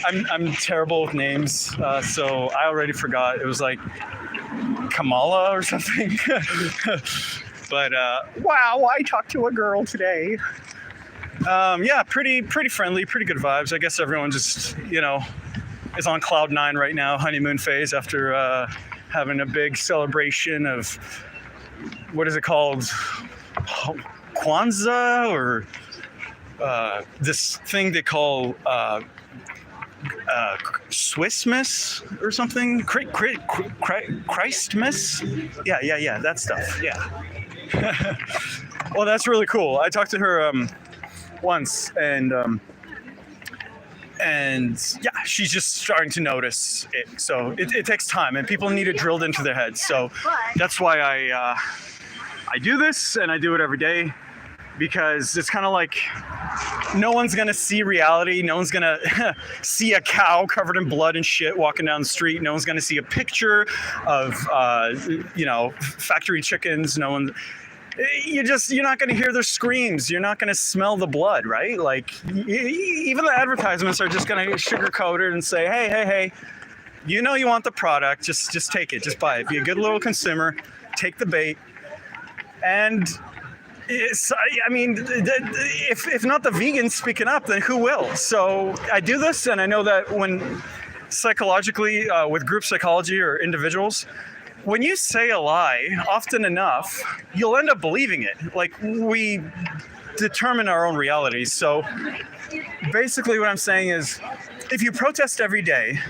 I'm terrible with names, so I already forgot. It was like Kamala or something. But wow, I talked to a girl today. Yeah, pretty friendly, pretty good vibes. I guess everyone just, is on cloud 9 right now, honeymoon phase after having a big celebration of, what is it called? Kwanzaa, or this thing they call Swissmas or something? Christmas? Yeah, that stuff. Yeah. Well, that's really cool. I talked to her once, and yeah, she's just starting to notice it. So it takes time, and people need it drilled into their heads. So that's why I do this, and I do it every day, because it's kind of like no one's gonna see reality. No one's gonna see a cow covered in blood and shit walking down the street. No one's gonna see a picture of factory chickens. No one. You're not going to hear their screams. You're not going to smell the blood, right? Like, even the advertisements are just going to sugarcoat it and say, hey, you want the product, just take it, just buy it. Be a good little consumer, take the bait. And if not the vegans speaking up, then who will? So I do this, and I know that when psychologically, with group psychology or individuals, when you say a lie often enough, you'll end up believing it. Like, we determine our own realities. So basically what I'm saying is, if you protest every day,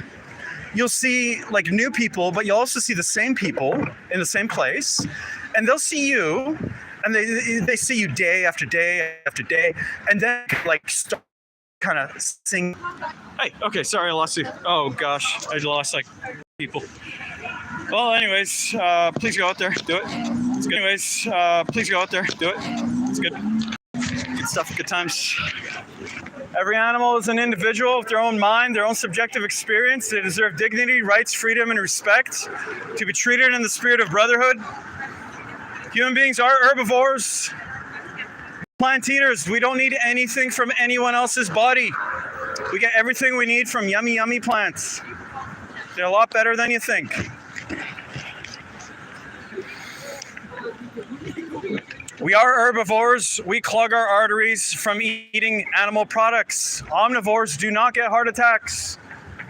you'll see like new people, but you'll also see the same people in the same place, and they'll see you, and they see you day after day after day, and then like start kind of sing. Hey, okay, sorry, I lost you. Oh gosh, I lost like people. Well, anyways, please go out there, do it. It's good. Anyways, please go out there, do it. It's good. Good stuff, good times. Every animal is an individual with their own mind, their own subjective experience. They deserve dignity, rights, freedom, and respect, to be treated in the spirit of brotherhood. Human beings are herbivores. Plant eaters, we don't need anything from anyone else's body. We get everything we need from yummy, yummy plants. They're a lot better than you think. We are herbivores. We clog our arteries from eating animal products. Omnivores do not get heart attacks.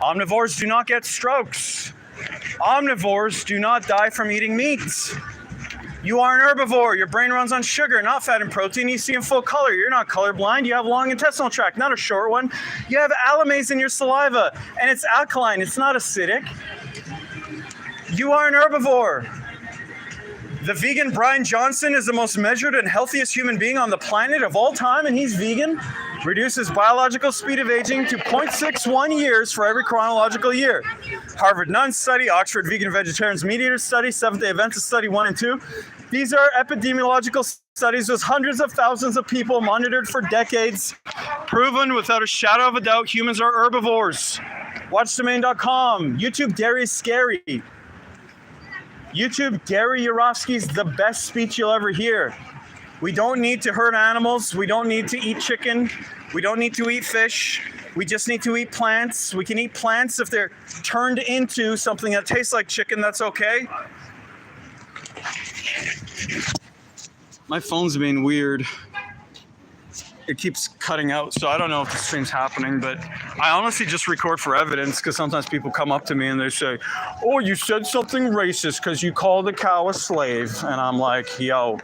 Omnivores do not get strokes. Omnivores do not die from eating meat. You are an herbivore. Your brain runs on sugar, not fat and protein. You see in full color. You're not colorblind. You have a long intestinal tract, not a short one. You have allimase in your saliva, and it's alkaline. It's not acidic. You are an herbivore. The vegan Brian Johnson is the most measured and healthiest human being on the planet of all time, and he's vegan. Reduces biological speed of aging to 0.61 years for every chronological year. Harvard Nuns study, Oxford Vegan Vegetarians Meat Eaters study, Seventh-day Adventist study 1 and 2. These are epidemiological studies with hundreds of thousands of people monitored for decades. Proven without a shadow of a doubt, humans are herbivores. WatchDomain.com. YouTube dairy is scary. YouTube, Gary Yourofsky's the best speech you'll ever hear. We don't need to hurt animals. We don't need to eat chicken. We don't need to eat fish. We just need to eat plants. We can eat plants if they're turned into something that tastes like chicken. That's okay. My phone's being weird. it keeps cutting out, so I don't know if the stream's happening, but I honestly just record for evidence because sometimes people come up to me and they say, oh, you said something racist because you called a cow a slave. And I'm like, yo,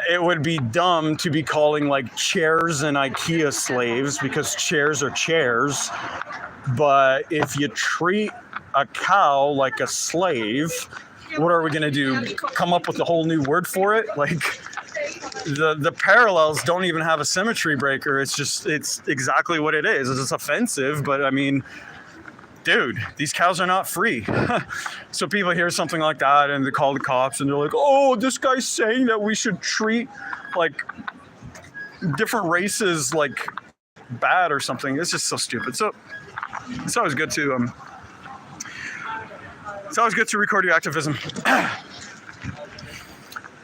it would be dumb to be calling like chairs and IKEA slaves because chairs are chairs. But if you treat a cow like a slave, what are we going to do? Come up with a whole new word for it? Like, the parallels don't even have a symmetry breaker. It's exactly what it is. It's offensive, but I mean, dude, these cows are not free. So people hear something like that and they call the cops and they're like, oh, this guy's saying that we should treat like different races like bad or something. It's just so stupid. So it's always good to record your activism.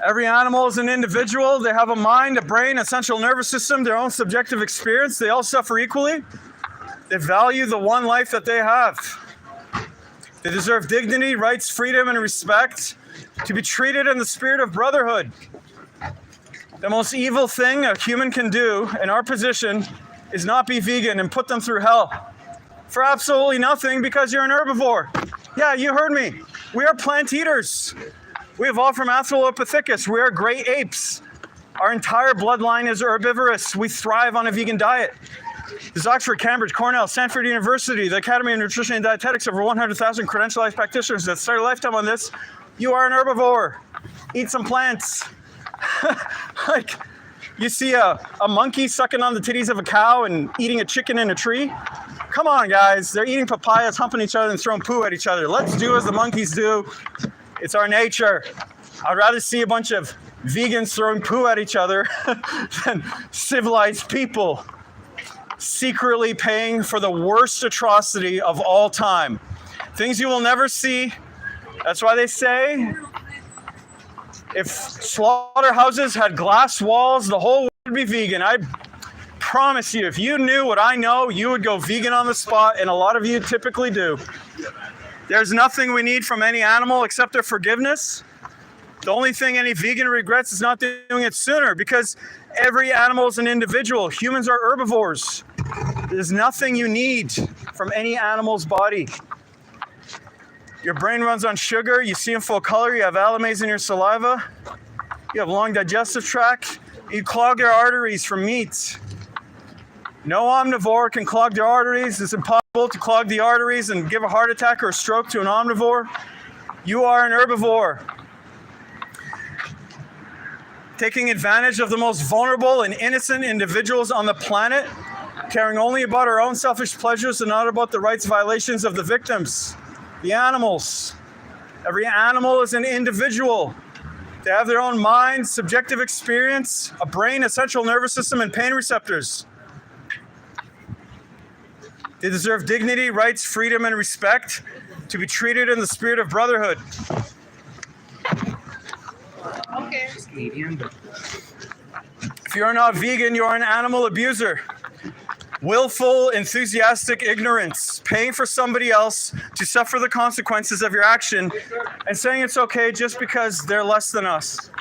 Every animal is an individual. They have a mind, a brain, a central nervous system, their own subjective experience. They all suffer equally. They value the one life that they have. They deserve dignity, rights, freedom, and respect to be treated in the spirit of brotherhood. The most evil thing a human can do in our position is not be vegan and put them through hell for absolutely nothing because you're an herbivore. Yeah, you heard me. We are plant eaters. We evolved from Australopithecus. We are great apes. Our entire bloodline is herbivorous. We thrive on a vegan diet. There's Oxford, Cambridge, Cornell, Stanford University, the Academy of Nutrition and Dietetics, over 100,000 credentialized practitioners that start a lifetime on this. You are an herbivore. Eat some plants. Like, you see a monkey sucking on the titties of a cow and eating a chicken in a tree? Come on, guys. They're eating papayas, humping each other, and throwing poo at each other. Let's do as the monkeys do. It's our nature. I'd rather see a bunch of vegans throwing poo at each other than civilized people secretly paying for the worst atrocity of all time. Things you will never see. That's why they say if slaughterhouses had glass walls, the whole world would be vegan. I promise you, if you knew what I know, you would go vegan on the spot, and a lot of you typically do. There's nothing we need from any animal except their forgiveness. The only thing any vegan regrets is not doing it sooner, because every animal is an individual. Humans are herbivores. There's nothing you need from any animal's body. Your brain runs on sugar. You see in full color. You have alumase in your saliva. You have long digestive tract. You clog your arteries from meat. No omnivore can clog their arteries. It's impossible to clog the arteries and give a heart attack or a stroke to an omnivore. You are an herbivore. Taking advantage of the most vulnerable and innocent individuals on the planet, caring only about our own selfish pleasures and not about the rights violations of the victims, the animals. Every animal is an individual. They have their own mind, subjective experience, a brain, a central nervous system, and pain receptors. They deserve dignity, rights, freedom, and respect to be treated in the spirit of brotherhood. Okay. If you're not vegan, you're an animal abuser. Willful, enthusiastic ignorance, paying for somebody else to suffer the consequences of your action and saying it's okay just because they're less than us.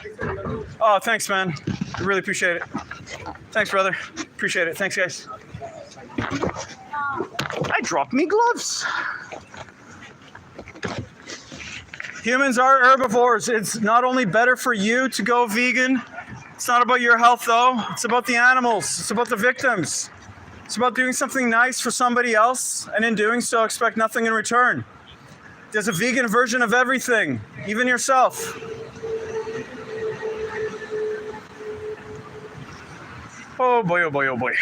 Oh, thanks, man. I really appreciate it. Thanks, brother. Appreciate it. Thanks, guys. I dropped me gloves. Humans are herbivores. It's not only better for you to go vegan. It's not about your health, though. It's about the animals. It's about the victims. It's about doing something nice for somebody else, and in doing so, expect nothing in return. There's a vegan version of everything, even yourself. Oh boy, oh boy, oh boy.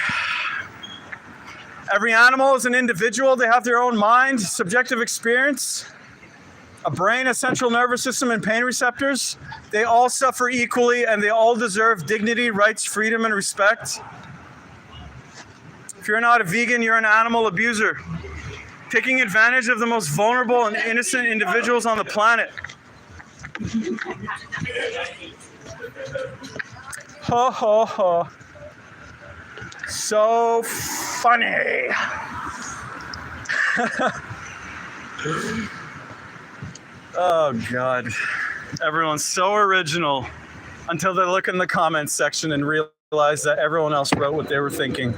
Every animal is an individual. They have their own mind, subjective experience, a brain, a central nervous system, and pain receptors. They all suffer equally, and they all deserve dignity, rights, freedom, and respect. If you're not a vegan, you're an animal abuser, taking advantage of the most vulnerable and innocent individuals on the planet. Ho, ho, ho. So funny. Oh, God. Everyone's so original until they look in the comments section and realize realized that everyone else wrote what they were thinking.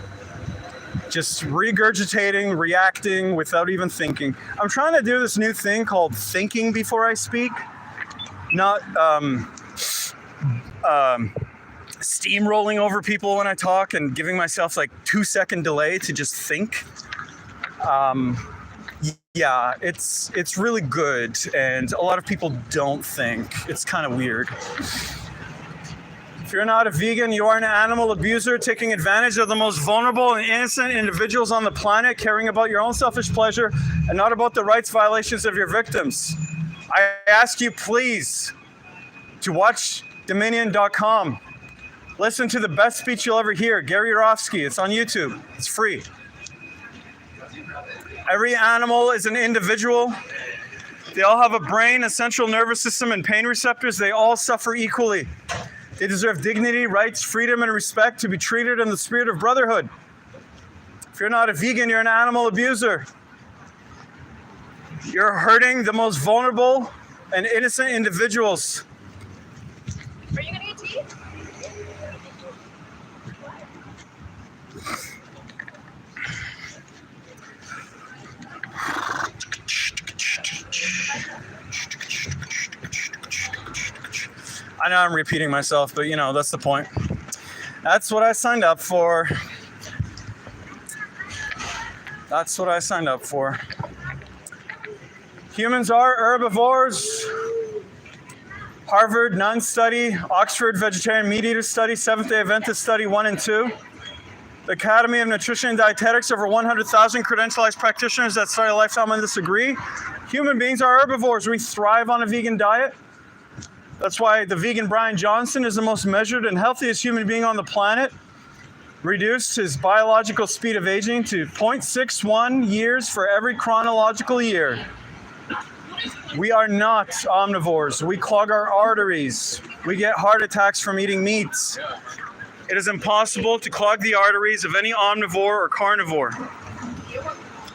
Just regurgitating, reacting without even thinking. I'm trying to do this new thing called thinking before I speak. Not steamrolling over people when I talk and giving myself like 2-second delay to just think. Yeah, it's really good, and a lot of people don't think. It's kind of weird. If you're not a vegan, you are an animal abuser, taking advantage of the most vulnerable and innocent individuals on the planet, caring about your own selfish pleasure and not about the rights violations of your victims. I ask you, please, to watch Dominion.com. Listen to the best speech you'll ever hear, Gary Yourofsky. It's on YouTube. It's free. Every animal is an individual. They all have a brain, a central nervous system, and pain receptors. They all suffer equally. They deserve dignity, rights, freedom, and respect to be treated in the spirit of brotherhood. If you're not a vegan, you're an animal abuser. You're hurting the most vulnerable and innocent individuals. Are you gonna get tea? I know I'm repeating myself, but you know, that's the point. That's what I signed up for. That's what I signed up for. Humans are herbivores. Harvard Nun study, Oxford Vegetarian Meat Eater study, Seventh-day Adventist study 1 and 2. The Academy of Nutrition and Dietetics, over 100,000 credentialized practitioners that study a lifetime on this agree. Human beings are herbivores. We thrive on a vegan diet. That's why the vegan Brian Johnson is the most measured and healthiest human being on the planet. Reduced his biological speed of aging to 0.61 years for every chronological year. We are not omnivores. We clog our arteries. We get heart attacks from eating meats. It is impossible to clog the arteries of any omnivore or carnivore.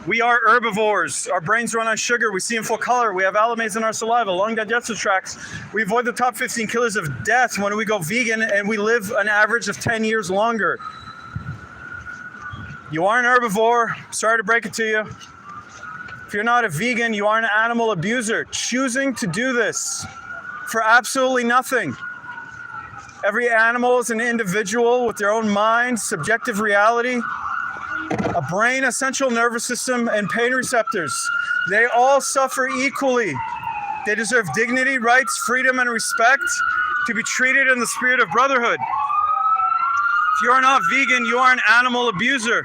We are herbivores. Our brains run on sugar. We see in full color. We have alamates in our saliva, long digestive tracts. We avoid the top 15 killers of death when we go vegan, and we live an average of 10 years longer. You are an herbivore. Sorry to break it to you. If you're not a vegan, you are an animal abuser, choosing to do this for absolutely nothing. Every animal is an individual with their own mind, subjective reality, a brain, a central nervous system, and pain receptors. They all suffer equally. They deserve dignity, rights, freedom, and respect to be treated in the spirit of brotherhood. If you are not vegan, you are an animal abuser,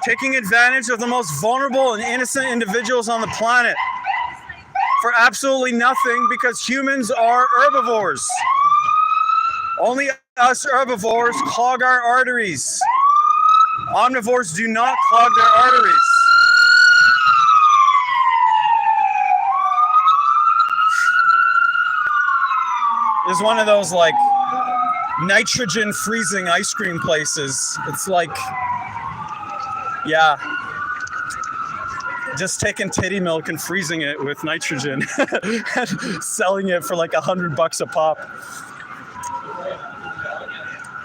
taking advantage of the most vulnerable and innocent individuals on the planet for absolutely nothing, because humans are herbivores. Only us herbivores clog our arteries. Omnivores do not clog their arteries. It's one of those like nitrogen freezing ice cream places. It's like, yeah, just taking titty milk and freezing it with nitrogen and selling it for like $100 a pop.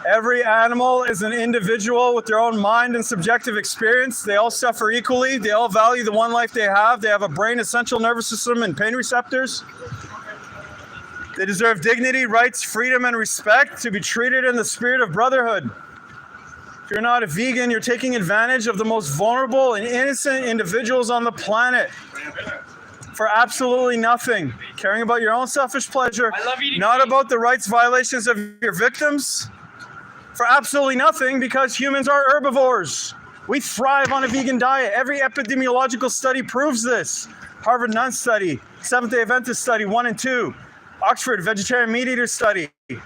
Every animal is an individual with their own mind and subjective experience. They all suffer equally. They all value the one life they have. They have a brain, a central nervous system, and pain receptors. They deserve dignity, rights, freedom, and respect to be treated in the spirit of brotherhood. If you're not a vegan, you're taking advantage of the most vulnerable and innocent individuals on the planet for absolutely nothing. Caring about your own selfish pleasure, not about the rights violations of your victims. For absolutely nothing, because humans are herbivores. We thrive on a vegan diet. Every epidemiological study proves this. Harvard Nun study, Seventh-day Adventist study 1 and 2, Oxford Vegetarian Meat Eater study, the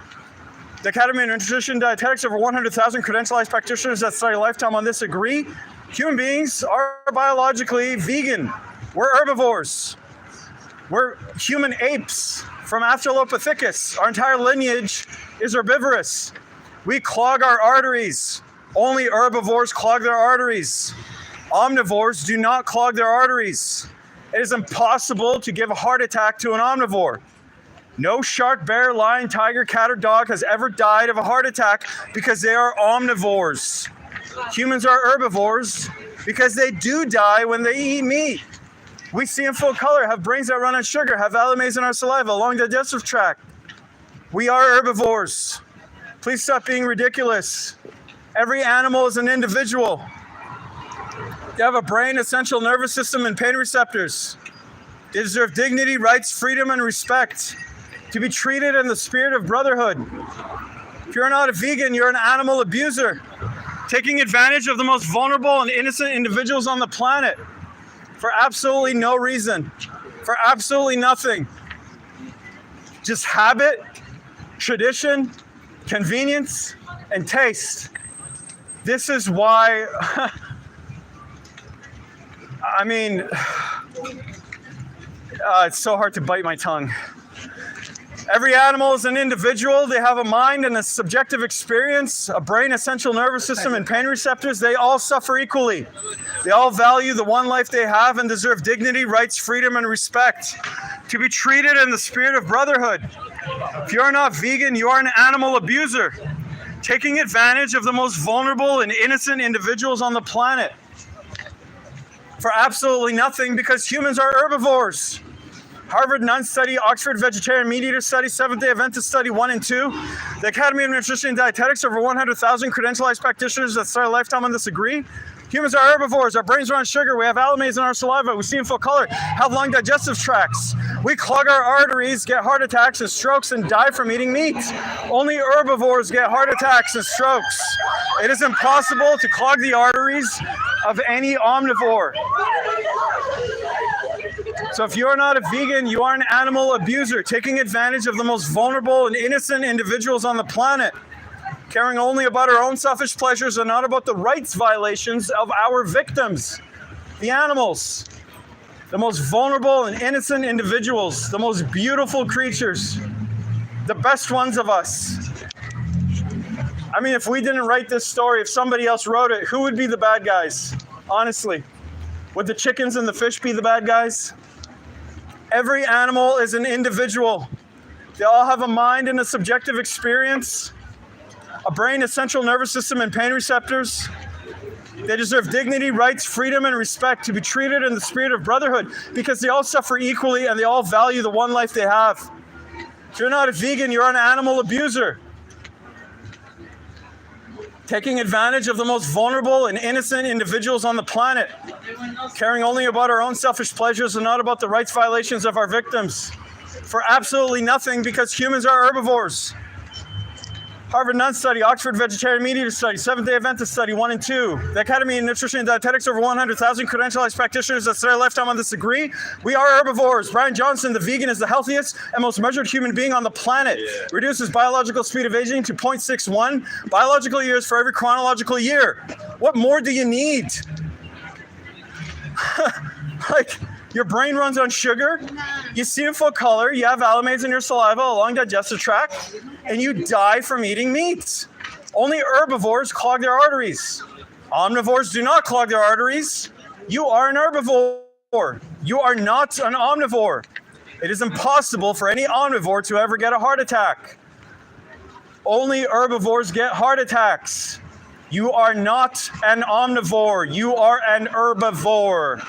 Academy of Nutrition and Dietetics, over 100,000 credentialized practitioners that study a lifetime on this agree. Human beings are biologically vegan. We're herbivores. We're human apes from Australopithecus. Our entire lineage is herbivorous. We clog our arteries. Only herbivores clog their arteries. Omnivores do not clog their arteries. It is impossible to give a heart attack to an omnivore. No shark, bear, lion, tiger, cat, or dog has ever died of a heart attack because they are omnivores. Humans are herbivores because they do die when they eat meat. We see in full color, have brains that run on sugar, have allomeres in our saliva, long digestive tract. We are herbivores. Please stop being ridiculous. Every animal is an individual. They have a brain, a central nervous system, and pain receptors. They deserve dignity, rights, freedom, and respect. To be treated in the spirit of brotherhood. If you're not a vegan, you're an animal abuser. Taking advantage of the most vulnerable and innocent individuals on the planet. For absolutely no reason. For absolutely nothing. Just habit, tradition, convenience, and taste. This is why, I mean, it's so hard to bite my tongue. Every animal is an individual. They have a mind and a subjective experience, a brain, a central nervous system, and pain receptors. They all suffer equally. They all value the one life they have and deserve dignity, rights, freedom, and respect. To be treated in the spirit of brotherhood. If you're not vegan, you are an animal abuser. Taking advantage of the most vulnerable and innocent individuals on the planet. For absolutely nothing, because humans are herbivores. Harvard Nun Study, Oxford Vegetarian Meat Eater Study, Seventh-day Adventist Study 1 and 2. The Academy of Nutrition and Dietetics, over 100,000 credentialized practitioners that start a lifetime on this agree. Humans are herbivores. Our brains run on sugar. We have allomeres in our saliva. We see in full color. Have long digestive tracts. We clog our arteries, get heart attacks and strokes, and die from eating meat. Only herbivores get heart attacks and strokes. It is impossible to clog the arteries of any omnivore. So if you're not a vegan, you are an animal abuser, taking advantage of the most vulnerable and innocent individuals on the planet, caring only about our own selfish pleasures and not about the rights violations of our victims, the animals, the most vulnerable and innocent individuals, the most beautiful creatures, the best ones of us. I mean, if we didn't write this story, if somebody else wrote it, who would be the bad guys? Honestly, would the chickens and the fish be the bad guys? Every animal is an individual. They all have a mind and a subjective experience, a brain, a central nervous system, and pain receptors. They deserve dignity, rights, freedom, and respect, to be treated in the spirit of brotherhood, because they all suffer equally and they all value the one life they have. If you're not a vegan, you're an animal abuser. Taking advantage of the most vulnerable and innocent individuals on the planet, caring only about our own selfish pleasures and not about the rights violations of our victims, for absolutely nothing, because humans are herbivores. Harvard Nun Study, Oxford Vegetarian Meat Eater Study, Seventh-day Adventist Study 1 and 2. The Academy of Nutrition and Dietetics, over 100,000 credentialized practitioners that start a lifetime on this agree. We are herbivores. Brian Johnson, the vegan, is the healthiest and most measured human being on the planet. Reduces biological speed of aging to 0.61 biological years for every chronological year. What more do you need? Like, your brain runs on sugar, you see in full color, you have allomeres in your saliva, a long digestive tract, and you die from eating meat. Only herbivores clog their arteries. Omnivores do not clog their arteries. You are an herbivore. You are not an omnivore. It is impossible for any omnivore to ever get a heart attack. Only herbivores get heart attacks. You are not an omnivore. You are an herbivore.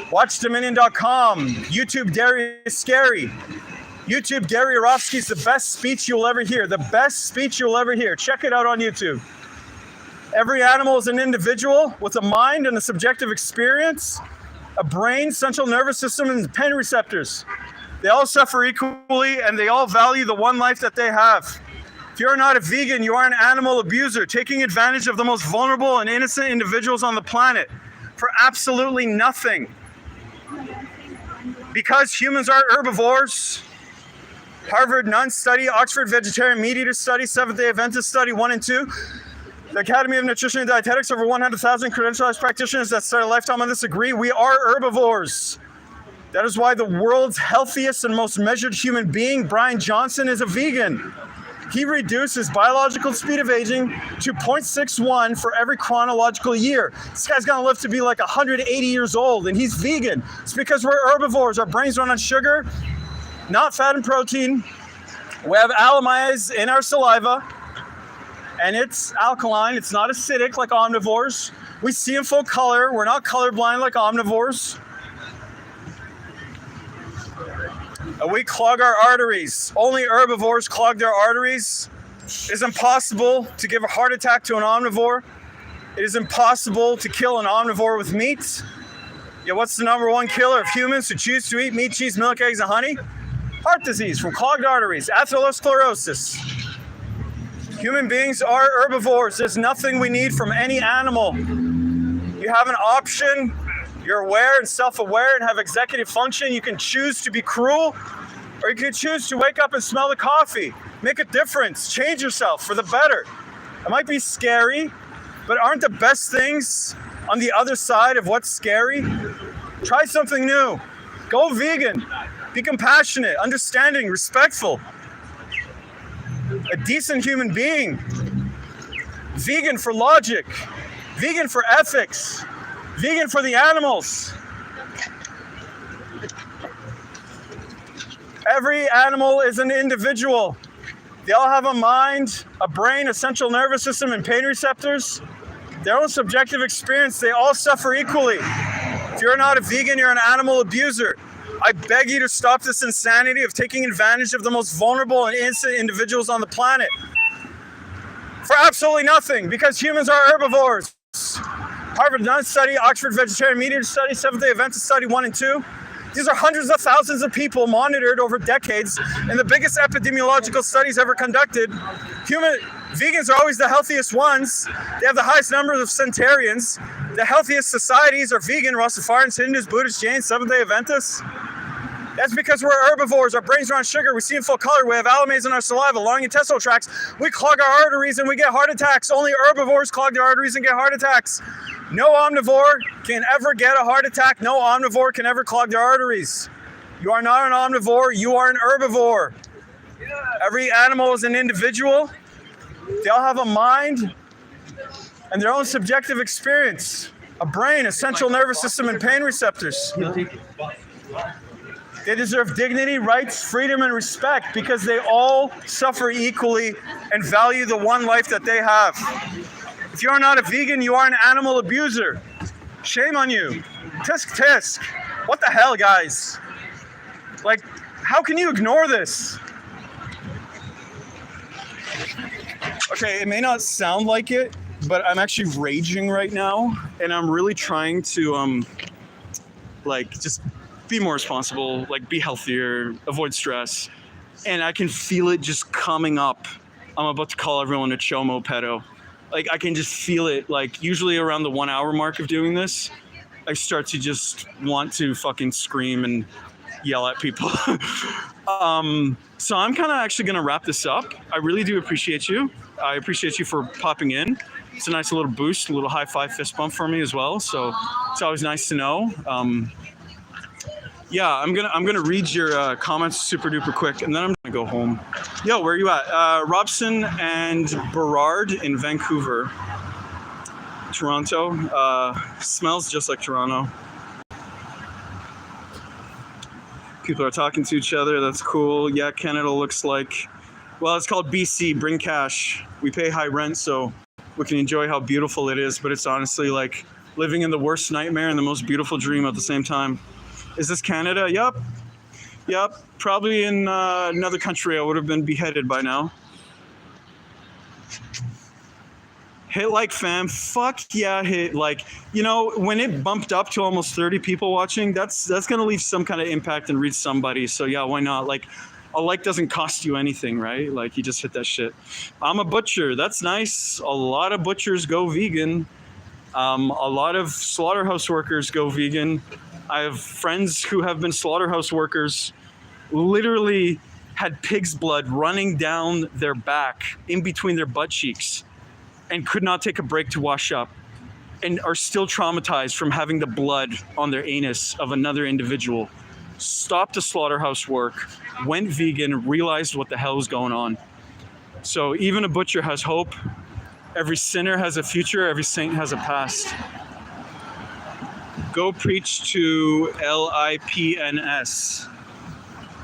WatchDominion.com. YouTube Dairy is scary. YouTube Gary Yourofsky is the best speech you'll ever hear. The best speech you'll ever hear. Check it out on YouTube. Every animal is an individual with a mind and a subjective experience, a brain, central nervous system, and pain receptors. They all suffer equally and they all value the one life that they have. If you're not a vegan, you are an animal abuser, taking advantage of the most vulnerable and innocent individuals on the planet for absolutely nothing. Because humans are herbivores. Harvard Nun Study, Oxford Vegetarian Meat Eater Study, Seventh-day Adventist Study 1 and 2. The Academy of Nutrition and Dietetics, over 100,000 credentialized practitioners that start a lifetime on this agree. We are herbivores. That is why the world's healthiest and most measured human being, Brian Johnson, is a vegan. He reduces biological speed of aging to 0.61 for every chronological year. This guy's gonna live to be like 180 years old, and he's vegan. It's because we're herbivores. Our brains run on sugar, not fat and protein. We have alamides in our saliva, and it's alkaline. It's not acidic like omnivores. We see in full color. We're not colorblind like omnivores. And we clog our arteries. Only herbivores clog their arteries. It is impossible to give a heart attack to an omnivore. It is impossible to kill an omnivore with meat. Yeah, what's the number one killer of humans who choose to eat meat, cheese, milk, eggs, and honey? Heart disease from clogged arteries, atherosclerosis. Human beings are herbivores. There's nothing we need from any animal. You have an option. You're aware and self-aware and have executive function. You can choose to be cruel, or you can choose to wake up and smell the coffee. Make a difference. Change yourself for the better. It might be scary, but aren't the best things on the other side of what's scary? Try something new. Go vegan. Be compassionate, understanding, respectful. A decent human being. Vegan for logic. Vegan for ethics. Vegan for the animals. Every animal is an individual. They all have a mind, a brain, a central nervous system, and pain receptors. Their own subjective experience, they all suffer equally. If you're not a vegan, you're an animal abuser. I beg you to stop this insanity of taking advantage of the most vulnerable and innocent individuals on the planet. For absolutely nothing, because humans are herbivores. Harvard Nunn study, Oxford Vegetarian Media study, Seventh-day Adventist study 1 and 2. These are hundreds of thousands of people monitored over decades in the biggest epidemiological studies ever conducted. Vegans are always the healthiest ones. They have the highest number of centenarians. The healthiest societies are vegan, Rastafarians, Hindus, Buddhists, Jains, Seventh-day Adventists. That's because we're herbivores. Our brains are on sugar. We see in full color. We have alamides in our saliva, long intestinal tracts. We clog our arteries and we get heart attacks. Only herbivores clog their arteries and get heart attacks. No omnivore can ever get a heart attack. No omnivore can ever clog their arteries. You are not an omnivore. You are an herbivore. Every animal is an individual. They all have a mind and their own subjective experience. A brain, a central nervous system, and pain receptors. They deserve dignity, rights, freedom, and respect because they all suffer equally and value the one life that they have. If you are not a vegan, you are an animal abuser. Shame on you. Tisk tisk. What the hell, guys? Like, how can you ignore this? Okay, it may not sound like it, but I'm actually raging right now, and I'm really trying to, just be more responsible, be healthier, avoid stress, and I can feel it just coming up. I'm about to call everyone a chomo pedo. I can just feel it, usually around the 1 hour mark of doing this, I start to just want to fucking scream and yell at people. So I'm kind of actually going to wrap this up. I really do appreciate you. I appreciate you for popping in. It's a nice little boost, a little high five fist bump for me as well. So it's always nice to know. Yeah, I'm gonna read your comments super duper quick, and then I'm gonna go home. Yo, where are you at? Robson and Berard in Vancouver, Toronto. Smells just like Toronto. People are talking to each other. That's cool. Yeah, Canada looks like. Well, it's called BC. Bring cash. We pay high rent, so we can enjoy how beautiful it is. But it's honestly like living in the worst nightmare and the most beautiful dream at the same time. Is this Canada? Yep. Probably in another country, I would have been beheaded by now. Hit like, fam. Fuck yeah, hit like. You know, when it bumped up to almost 30 people watching, that's gonna leave some kind of impact and reach somebody. So yeah, why not? Like, a like doesn't cost you anything, right? Like, you just hit that shit. I'm a butcher. That's nice. A lot of butchers go vegan. A lot of slaughterhouse workers go vegan. I have friends who have been slaughterhouse workers, literally had pig's blood running down their back in between their butt cheeks and could not take a break to wash up and are still traumatized from having the blood on their anus of another individual. Stopped the slaughterhouse work, went vegan, realized what the hell was going on. So even a butcher has hope. Every sinner has a future. Every saint has a past. Go preach to LIPNS.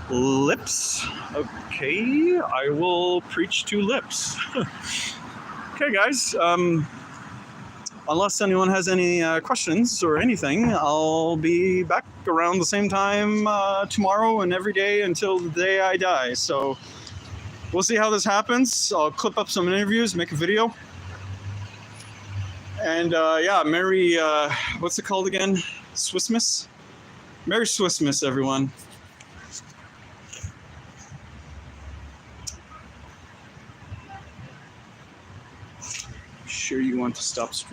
Lips. Okay, I will preach to lips. Okay, guys. Unless anyone has any questions or anything, I'll be back around the same time tomorrow and every day until the day I die. So we'll see how this happens. I'll clip up some interviews, make a video. And yeah, Merry, what's it called again? Swissmas? Merry Swissmas, everyone. Sure you want to stop streaming.